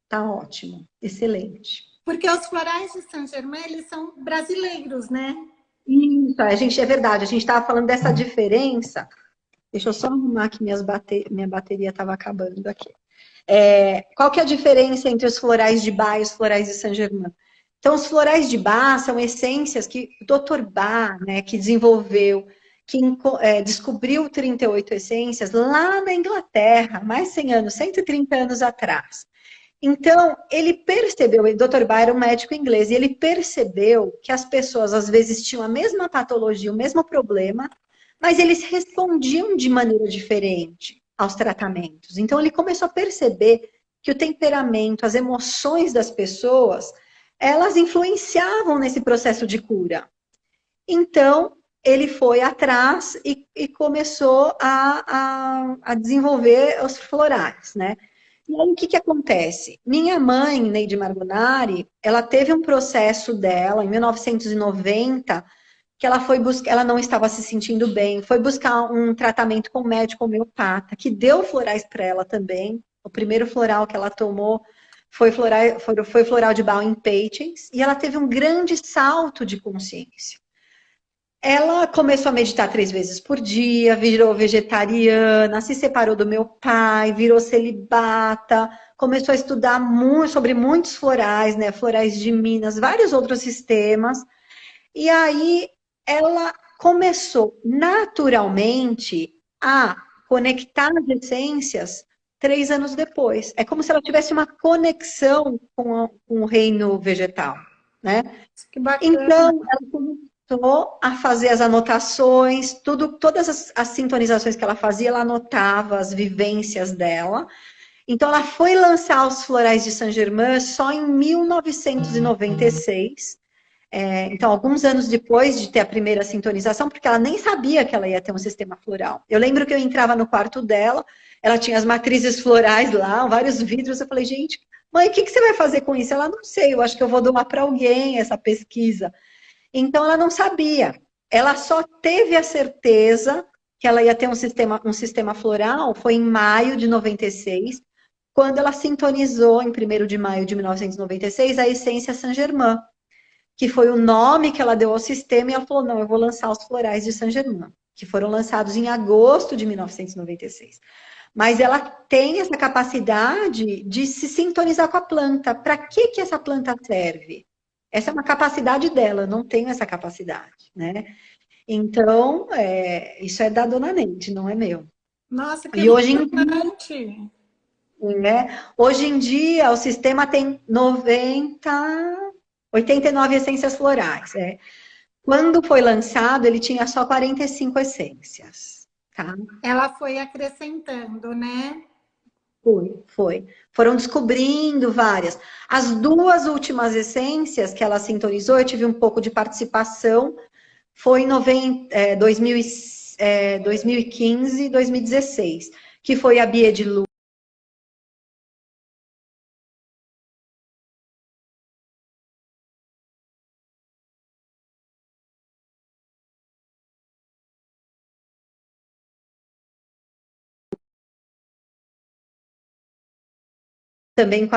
Tá ótimo, excelente. Porque os florais de Saint-Germain, eles são brasileiros, né? Isso, é verdade, a gente estava falando dessa diferença. Deixa eu só arrumar que minha bateria estava acabando aqui. Qual que é a diferença entre os florais de Bach e os florais de Saint-Germain? Então, os florais de Bach são essências que o Dr. Bach, né, que desenvolveu, que descobriu 38 essências lá na Inglaterra, mais 100 anos, 130 anos atrás. Então, ele percebeu, o Dr. Bach era um médico inglês, e ele percebeu que as pessoas, às vezes, tinham a mesma patologia, o mesmo problema, mas eles respondiam de maneira diferente aos tratamentos. Então, ele começou a perceber que o temperamento, as emoções das pessoas elas influenciavam nesse processo de cura. Então, ele foi atrás e começou a desenvolver os florais, né? E aí, o que acontece? Minha mãe, Neide Margonari, ela teve um processo dela, em 1990, que ela foi buscar, ela não estava se sentindo bem, foi buscar um tratamento com um médico homeopata, que deu florais para ela também. O primeiro floral que ela tomou foi floral de Bauer Patience, e ela teve um grande salto de consciência. Ela começou a meditar 3 vezes por dia, virou vegetariana, se separou do meu pai, virou celibata, começou a estudar muito, sobre muitos florais, né? Florais de Minas, vários outros sistemas. E aí ela começou naturalmente a conectar as essências 3 anos depois. É como se ela tivesse uma conexão com o reino vegetal, né? Que bacana. Então, ela começou a fazer as anotações, todas as sintonizações que ela fazia, ela anotava as vivências dela. Então, ela foi lançar os Florais de Saint-Germain só em 1996. Então, alguns anos depois de ter a primeira sintonização, porque ela nem sabia que ela ia ter um sistema floral. Eu lembro que eu entrava no quarto dela, ela tinha as matrizes florais lá, vários vidros. Eu falei, gente, mãe, o que você vai fazer com isso? Ela, não sei, eu acho que eu vou doar para alguém essa pesquisa. Então, ela não sabia. Ela só teve a certeza que ela ia ter um sistema floral, foi em maio de 96, quando ela sintonizou, em 1º de maio de 1996, a Essência Saint-Germain, que foi o nome que ela deu ao sistema, e ela falou, não, eu vou lançar os florais de Saint-Germain, que foram lançados em agosto de 1996. Mas ela tem essa capacidade de se sintonizar com a planta. Para que essa planta serve? Essa é uma capacidade dela, eu não tenho essa capacidade, né? Então, isso é da dona Neide, não é meu. Nossa, que E emocionante! Hoje em dia, o sistema tem 89 essências florais. Quando foi lançado, ele tinha só 45 essências. Tá? Ela foi acrescentando, né? Foi. Foram descobrindo várias. As 2 últimas essências que ela sintonizou, eu tive um pouco de participação, foi em 2015 e 2016, que foi a Bia de Luz. Também com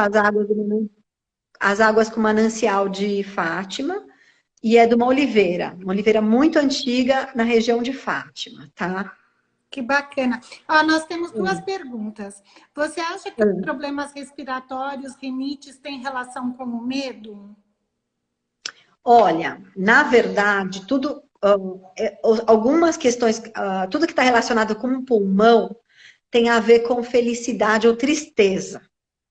as águas com manancial de Fátima, e é de uma oliveira muito antiga na região de Fátima, tá? Que bacana. Ó, nós temos 2 perguntas. Você acha que os problemas respiratórios, rinites, têm relação com o medo? Olha, na verdade, algumas questões, tudo que está relacionado com o pulmão tem a ver com felicidade ou tristeza,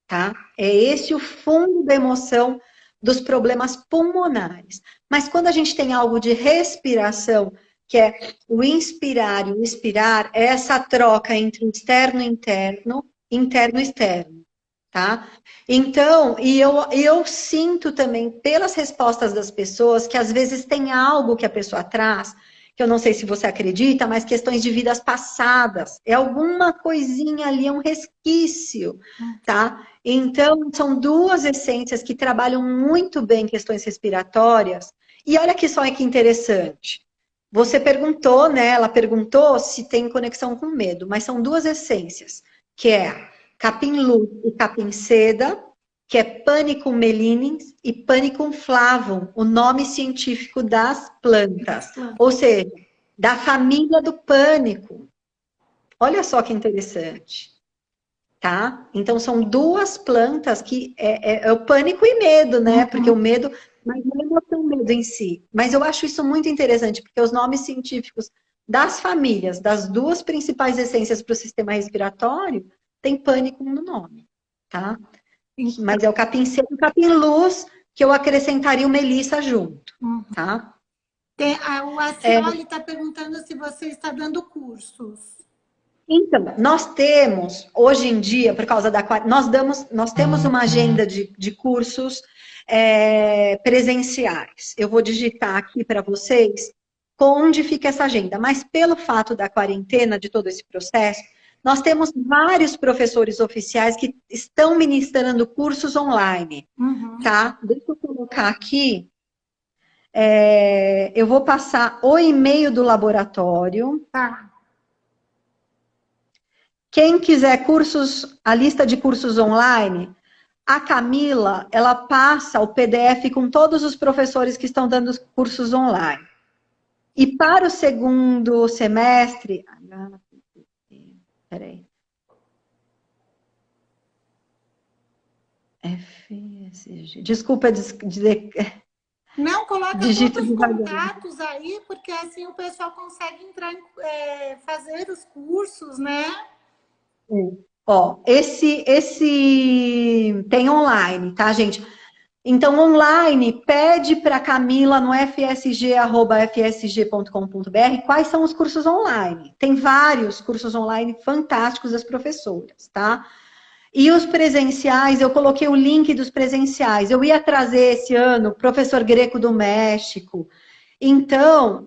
tá? É esse o fundo da emoção dos problemas pulmonares. Mas quando a gente tem algo de respiração, que é o inspirar e o expirar, é essa troca entre o externo e interno, interno e externo, tá? Então, eu sinto também pelas respostas das pessoas que às vezes tem algo que a pessoa traz, que eu não sei se você acredita, mas questões de vidas passadas. É alguma coisinha ali, é um resquício, tá? Então, são 2 essências que trabalham muito bem questões respiratórias. E olha que só que interessante. Você perguntou, né? Ela perguntou se tem conexão com medo, mas são 2 essências, que é capim-luz e capim-seda, que é Panicum melinis e Panicum flavum, o nome científico das plantas. Ou seja, da família do pânico. Olha só que interessante. Tá? Então, são 2 plantas que é o pânico e medo, né? Porque o medo, mas não é emoção medo em si. Mas eu acho isso muito interessante, porque os nomes científicos das famílias, das 2 principais essências para o sistema respiratório, tem pânico no nome, tá? Mas é o capim seco e o capim luz que eu acrescentaria o melissa junto, tá? O Acioli está perguntando se você está dando cursos. Então, nós temos, hoje em dia, por causa da nós temos uma agenda de cursos presenciais. Eu vou digitar aqui para vocês onde fica essa agenda. Mas pelo fato da quarentena, de todo esse processo, nós temos vários professores oficiais que estão ministrando cursos online, tá? Deixa eu colocar aqui. Eu vou passar o e-mail do laboratório. Tá. Quem quiser cursos, a lista de cursos online, a Camila, ela passa o PDF com todos os professores que estão dando os cursos online. E para o segundo semestre... Peraí. FSG. Desculpa dizer... Não, coloca Digito todos os devagar. contatos aí, porque assim o pessoal consegue entrar fazer os cursos, né? Ó, esse tem online, tá, gente? Então, online, pede para Camila no fsg@fsg.com.br quais são os cursos online. Tem vários cursos online fantásticos das professoras, tá? E os presenciais, eu coloquei o link dos presenciais. Eu ia trazer esse ano o professor Greco do México. Então,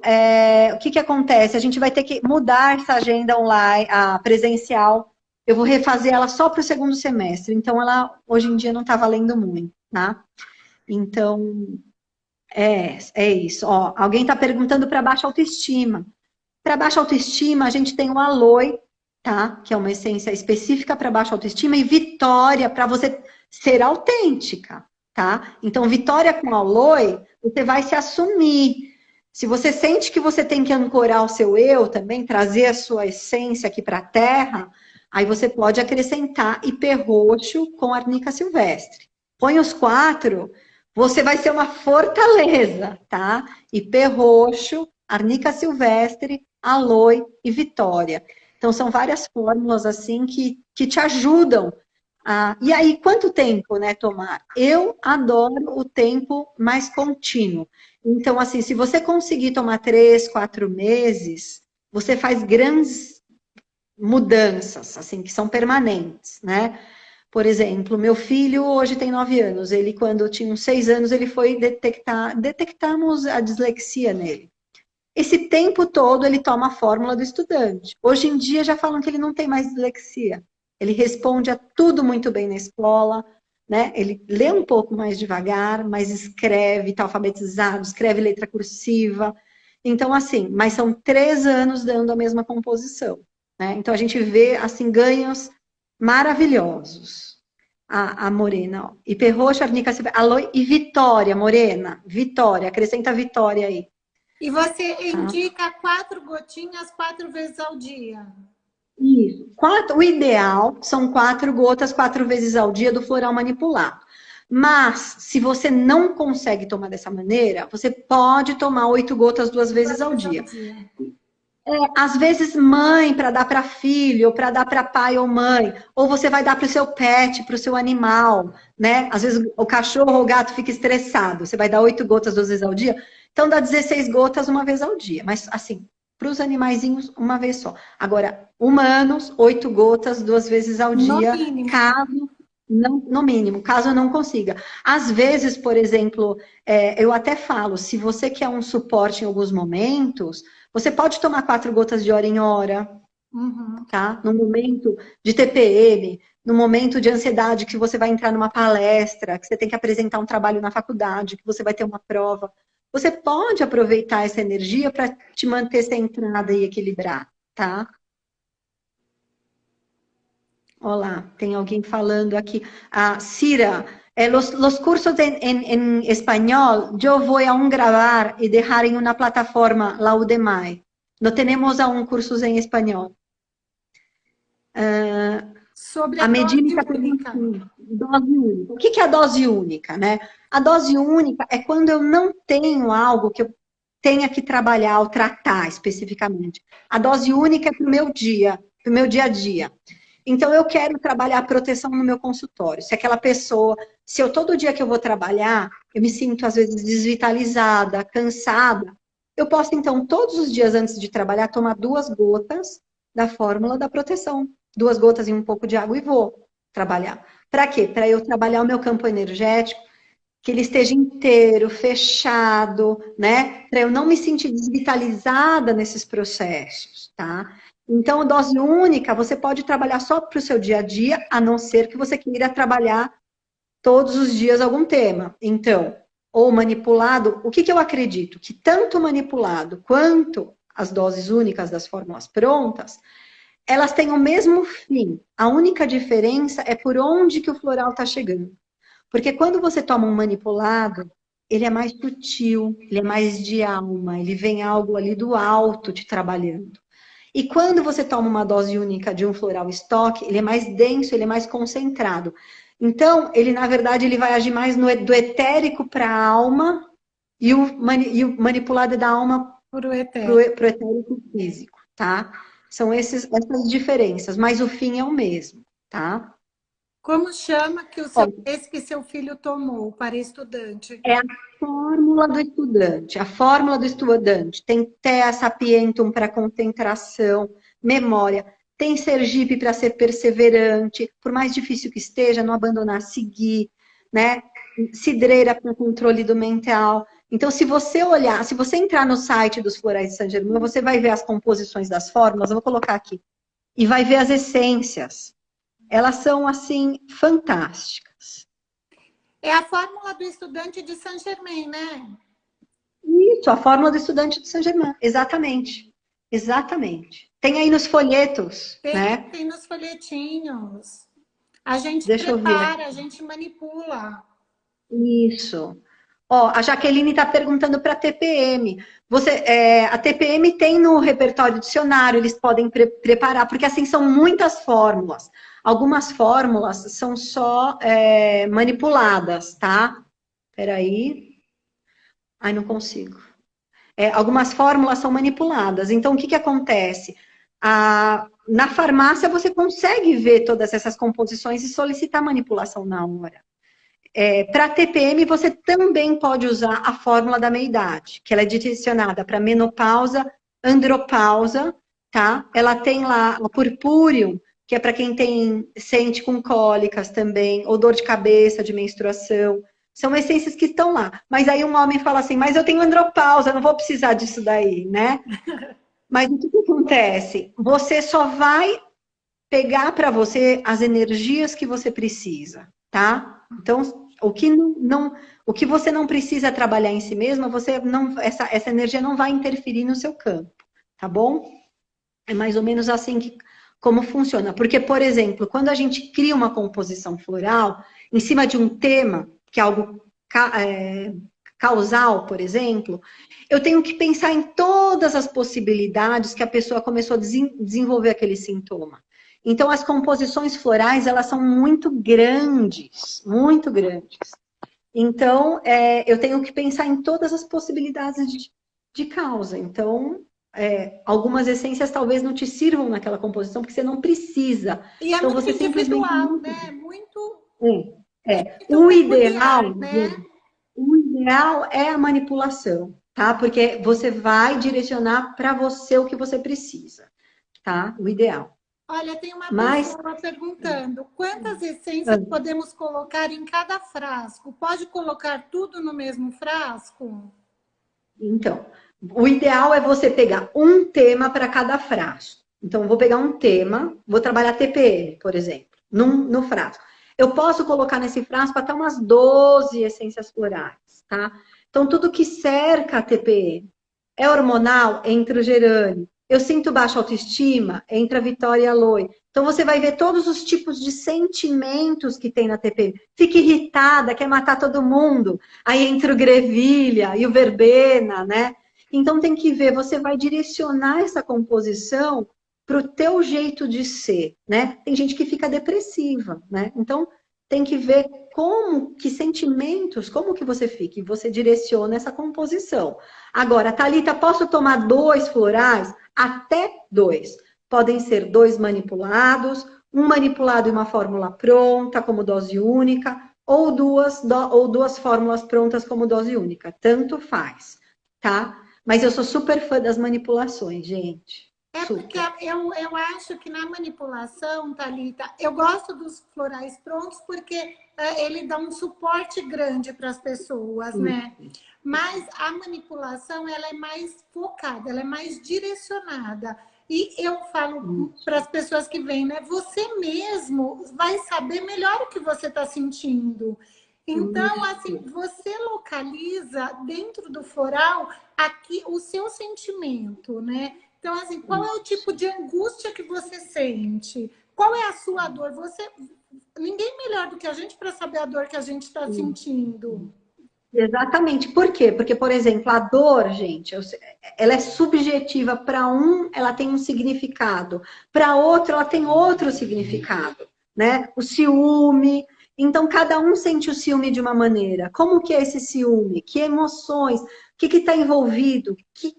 o que acontece? A gente vai ter que mudar essa agenda online, a presencial. Eu vou refazer ela só para o segundo semestre. Então, ela hoje em dia não está valendo muito, tá? Então, é isso. Ó, alguém está perguntando para baixa autoestima. Para baixa autoestima, a gente tem o Aloe, tá? Que é uma essência específica para baixa autoestima, e Vitória, para você ser autêntica, tá? Então, Vitória com Aloe, você vai se assumir. Se você sente que você tem que ancorar o seu eu também, trazer a sua essência aqui para a Terra, aí você pode acrescentar ipê roxo com arnica silvestre. Põe os 4, você vai ser uma fortaleza, tá? Ipê roxo, arnica silvestre, aloe e vitória. Então, são várias fórmulas, assim, que te ajudam. E aí, quanto tempo, né, tomar? Eu adoro o tempo mais contínuo. Então, assim, se você conseguir tomar 3, 4 meses, você faz grandes mudanças, assim, que são permanentes, né? Por exemplo, meu filho hoje tem 9 anos. Ele, quando tinha uns 6 anos, ele foi detectamos a dislexia nele. Esse tempo todo ele toma a fórmula do estudante. Hoje em dia já falam que ele não tem mais dislexia. Ele responde a tudo muito bem na escola, né? Ele lê um pouco mais devagar, mas escreve, está alfabetizado, escreve letra cursiva. Então, assim, mas são 3 anos dando a mesma composição, né? Então, a gente vê, assim, ganhos maravilhosos. A Morena, ó. Ipê roxo, arnica, aloe e Vitória, Morena. Vitória, acrescenta Vitória aí. E você indica 4 gotinhas 4 vezes ao dia. Isso. O ideal são 4 gotas 4 vezes ao dia do floral manipulado. Mas, se você não consegue tomar dessa maneira, você pode tomar 8 gotas 2 vezes ao dia. Às vezes, mãe, para dar para filho, ou para dar para pai ou mãe, ou você vai dar para o seu pet, para o seu animal, né? Às vezes o cachorro ou o gato fica estressado, você vai dar 8 gotas 2 vezes ao dia, então dá 16 gotas uma vez ao dia. Mas, assim, para os animaizinhos, uma vez só. Agora, humanos, 8 gotas 2 vezes ao dia, caso não, no mínimo, caso eu não consiga. Às vezes, por exemplo, eu até falo, se você quer um suporte em alguns momentos, você pode tomar 4 gotas de hora em hora, tá? No momento de TPM, no momento de ansiedade que você vai entrar numa palestra, que você tem que apresentar um trabalho na faculdade, que você vai ter uma prova. Você pode aproveitar essa energia para te manter centrada e equilibrada, tá? Olá, tem alguém falando aqui. Cira, los cursos en español, yo voy a grabar y dejar en una plataforma, la Udemy. No tenemos aún cursos en español. Sobre a Medímica única. Dose única. O que é a dose única, né? A dose única é quando eu não tenho algo que eu tenha que trabalhar ou tratar especificamente. A dose única é para o meu dia a dia. Então, eu quero trabalhar a proteção no meu consultório. Se aquela pessoa, se eu todo dia que eu vou trabalhar, eu me sinto às vezes desvitalizada, cansada, eu posso, então, todos os dias antes de trabalhar, tomar 2 gotas da fórmula da proteção. 2 gotas em um pouco de água e vou trabalhar. Para quê? Para eu trabalhar o meu campo energético, que ele esteja inteiro, fechado, né? Para eu não me sentir desvitalizada nesses processos, tá? Então, dose única, você pode trabalhar só para o seu dia a dia, a não ser que você queira trabalhar todos os dias algum tema. Então, ou manipulado, o que, que eu acredito? Que tanto manipulado quanto as doses únicas das fórmulas prontas, elas têm o mesmo fim. A única diferença é por onde que o floral está chegando. Porque quando você toma um manipulado, ele é mais sutil, ele é mais de alma, ele vem algo ali do alto te trabalhando. E quando você toma uma dose única de um floral estoque, ele é mais denso, ele é mais concentrado. Então, ele, na verdade, ele vai agir mais do etérico para a alma e o manipulado é da alma Pro para o etéreo. etérico físico, tá? São essas diferenças, mas o fim é o mesmo, tá? Como chama que Ó, esse que seu filho tomou para estudante? é a fórmula do estudante. A fórmula do estudante tem TEA Sapientum para concentração, memória. Tem Sergipe para ser perseverante, por mais difícil que esteja, não abandonar, seguir, né? Cidreira para controle do mental. Então, se você olhar, se você entrar no site dos Florais de Saint-Germain, você vai ver as composições das fórmulas, eu vou colocar aqui, e vai ver as essências. Elas são, assim, fantásticas. É a fórmula do estudante de Saint-Germain, né? Isso, a fórmula do estudante de Saint-Germain, exatamente. Exatamente. Tem aí nos folhetos, né? Tem nos folhetinhos. A gente Deixa eu ver aqui. prepara, a gente manipula. Isso. Ó, a Jaqueline está perguntando para a TPM. A TPM tem no repertório dicionário, eles podem preparar, porque assim são muitas fórmulas. Algumas fórmulas são só manipuladas, tá? Peraí. Ai, não consigo. Algumas fórmulas são manipuladas. Então, o que, que acontece? Na farmácia, você consegue ver todas essas composições e solicitar manipulação na hora. Para TPM, você também pode usar a fórmula da meia-idade, que ela é direcionada para menopausa, andropausa, tá? Ela tem lá a purpúreo, que é para quem sente com cólicas também, ou dor de cabeça, de menstruação. São essências que estão lá. Mas aí um homem fala assim, mas eu tenho andropausa, não vou precisar disso daí, né? Mas o que, que acontece? Você só vai pegar para você as energias que você precisa, tá? Então, o que você não precisa trabalhar em si mesma, essa energia não vai interferir no seu campo, tá bom? É mais ou menos assim como funciona. Porque, por exemplo, quando a gente cria uma composição floral em cima de um tema, que é algo causal, por exemplo, eu tenho que pensar em todas as possibilidades que a pessoa começou a desenvolver aquele sintoma. Então, as composições florais, elas são muito grandes, muito grandes. Então, eu tenho que pensar em todas as possibilidades de causa. Então, algumas essências talvez não te sirvam naquela composição, porque você não precisa. E é Então, muito você simplesmente individual, não... né? Muito, muito O ideal, peculiar, né? o ideal é a manipulação, tá? Porque você vai direcionar para você o que você precisa, tá? O ideal. Olha, tem uma Mas, pessoa perguntando: quantas essências podemos colocar em cada frasco? Pode colocar tudo no mesmo frasco? então, o ideal é você pegar um tema para cada frasco. Então, eu vou pegar um tema, vou trabalhar TPM, por exemplo, no frasco. Eu posso colocar nesse frasco até umas 12 essências florais, tá? Então, tudo que cerca a TPM é hormonal, entra o gerânio. Eu sinto baixa autoestima, entra a Vitória e a Aloe. Então, você vai ver todos os tipos de sentimentos que tem na TPM. Fica irritada, quer matar todo mundo. Aí entra o Grevillea e o Verbena, né? Então, tem que ver, você vai direcionar essa composição para o teu jeito de ser, né? Tem gente que fica depressiva, né? Então, tem que ver que sentimentos, como que você fica, e você direciona essa composição. Agora, Thalita, posso tomar 2 florais? Até 2. Podem ser 2 manipulados, um manipulado e uma fórmula pronta, como dose única, ou duas fórmulas prontas como dose única. Tanto faz, tá? Mas eu sou super fã das manipulações, gente. É porque Super. eu acho que na manipulação, Thalita, eu gosto dos florais prontos porque ele dá um suporte grande para as pessoas, né? Mas a manipulação, ela é mais focada, ela é mais direcionada. E eu falo para as pessoas que vêm, né? Você mesmo vai saber melhor o que você está sentindo. Então, assim, você localiza dentro do floral aqui o seu sentimento, né? Então, assim, qual é o tipo de angústia que você sente? Qual é a sua dor? Ninguém melhor do que a gente para saber a dor que a gente está sentindo. Exatamente. Por quê? Porque, por exemplo, a dor, gente, ela é subjetiva. Para um, ela tem um significado. Para outro, ela tem outro significado, né? O ciúme. Então, cada um sente o ciúme de uma maneira. Como que é esse ciúme? Que emoções? O que está envolvido? Que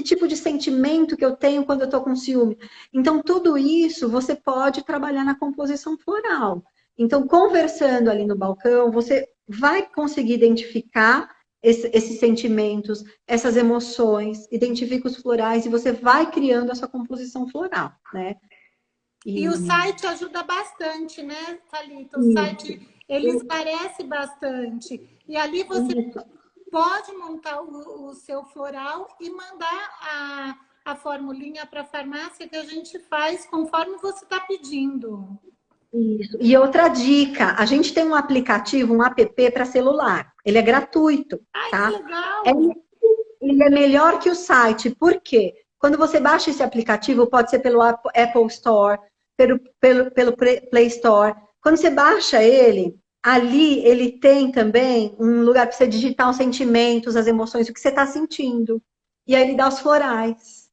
tipo de sentimento que eu tenho quando eu estou com ciúme? Então, tudo isso você pode trabalhar na composição floral. Então, conversando ali no balcão, você vai conseguir identificar esses sentimentos, essas emoções, identifica os florais e você vai criando a sua composição floral, né? E o E site ajuda bastante, né, Thalita? O isso, site, ele esclarece bastante. E ali você isso, pode montar o seu floral e mandar a formulinha para a farmácia que a gente faz conforme você está pedindo. isso. E outra dica, a gente tem um aplicativo, um app para celular. Ele é gratuito, Ai, que tá? legal! Ele é melhor que o site. Por quê? Quando você baixa esse aplicativo, pode ser pelo Apple Store, pelo Play Store. Quando você baixa ele, ali ele tem também um lugar para você digitar os sentimentos, as emoções, o que você está sentindo. E aí ele dá os florais.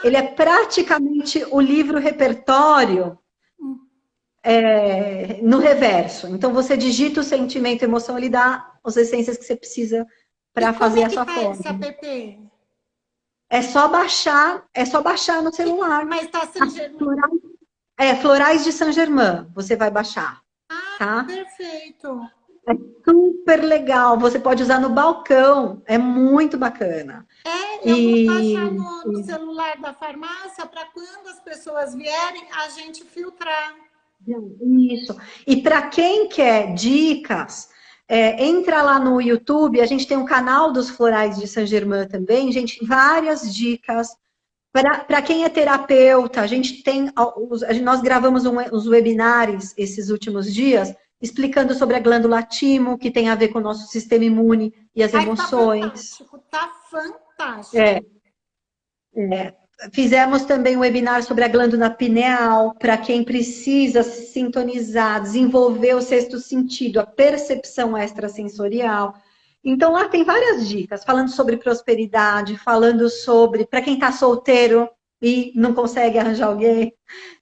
Ele é praticamente o livro repertório no reverso. Então você digita o sentimento, a emoção, ele dá as essências que você precisa E para como fazer é a que sua tá esse forma. app? É só baixar no celular. Mas está sem germão. Florais, Florais de Saint-Germain, você vai baixar, Ah, tá? perfeito. Super legal, você pode usar no balcão, é muito bacana. Eu vou baixar E no celular da farmácia para quando as pessoas vierem, a gente filtrar. isso. E para quem quer dicas, entra lá no YouTube, a gente tem um canal dos Florais de Saint-Germain também, gente, várias dicas. Para quem é terapeuta, a gente tem, nós gravamos uns webinários esses últimos dias, explicando sobre a glândula timo, que tem a ver com o nosso sistema imune e as Ai, tá emoções. fantástico, tá fantástico. É, é. Fizemos também um webinar sobre a glândula pineal, para quem precisa se sintonizar, desenvolver o sexto sentido, a percepção extrasensorial. Então, lá tem várias dicas, falando sobre prosperidade, falando sobre, para quem está solteiro e não consegue arranjar alguém,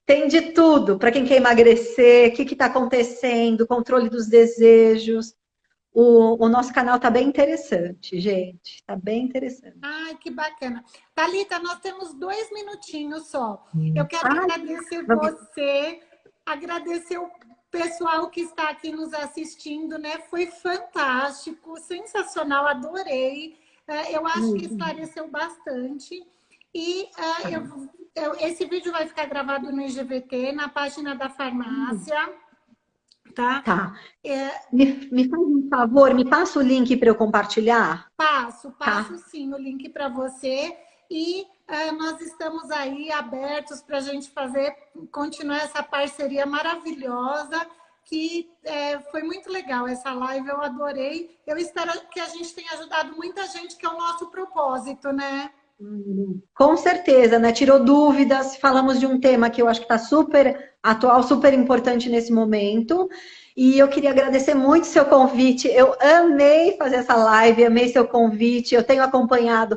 tem de tudo, para quem quer emagrecer, o que está acontecendo, controle dos desejos. O nosso canal está bem interessante, gente, está bem interessante. Ai, que bacana. Thalita, nós temos 2 minutinhos só. Eu quero Ai, agradecer você, agradecer o pessoal que está aqui nos assistindo, né? Foi fantástico, sensacional, adorei. Eu acho que esclareceu bastante. E esse vídeo vai ficar gravado no IGVT, na página da farmácia, tá? tá. Me faz um favor, me passa o link para eu compartilhar? Passo Tá. sim o link para você. E nós estamos aí abertos para a gente continuar essa parceria maravilhosa, que foi muito legal essa live, eu adorei. Eu espero que a gente tenha ajudado muita gente, que é o nosso propósito, né? Com certeza, né? Tirou dúvidas, falamos de um tema que eu acho que está super atual, super importante nesse momento. E eu queria agradecer muito seu convite. Eu amei fazer essa live, amei seu convite. Eu tenho acompanhado,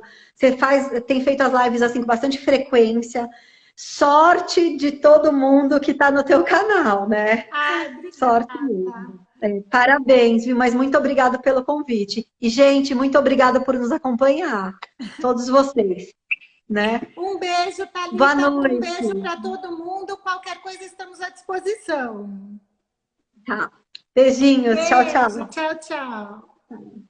tem feito as lives assim com bastante frequência. Sorte de todo mundo que está no teu canal, né? Ai, obrigada. Sorte mesmo. Parabéns, viu? Mas muito obrigada pelo convite. E, gente, muito obrigada por nos acompanhar. Todos vocês, né? Um beijo, Boa Thalita. Um beijo noite. para todo mundo. Qualquer coisa, estamos à disposição. Tá. Beijinhos. Tchau, Beijo. tchau. Tchau, tchau.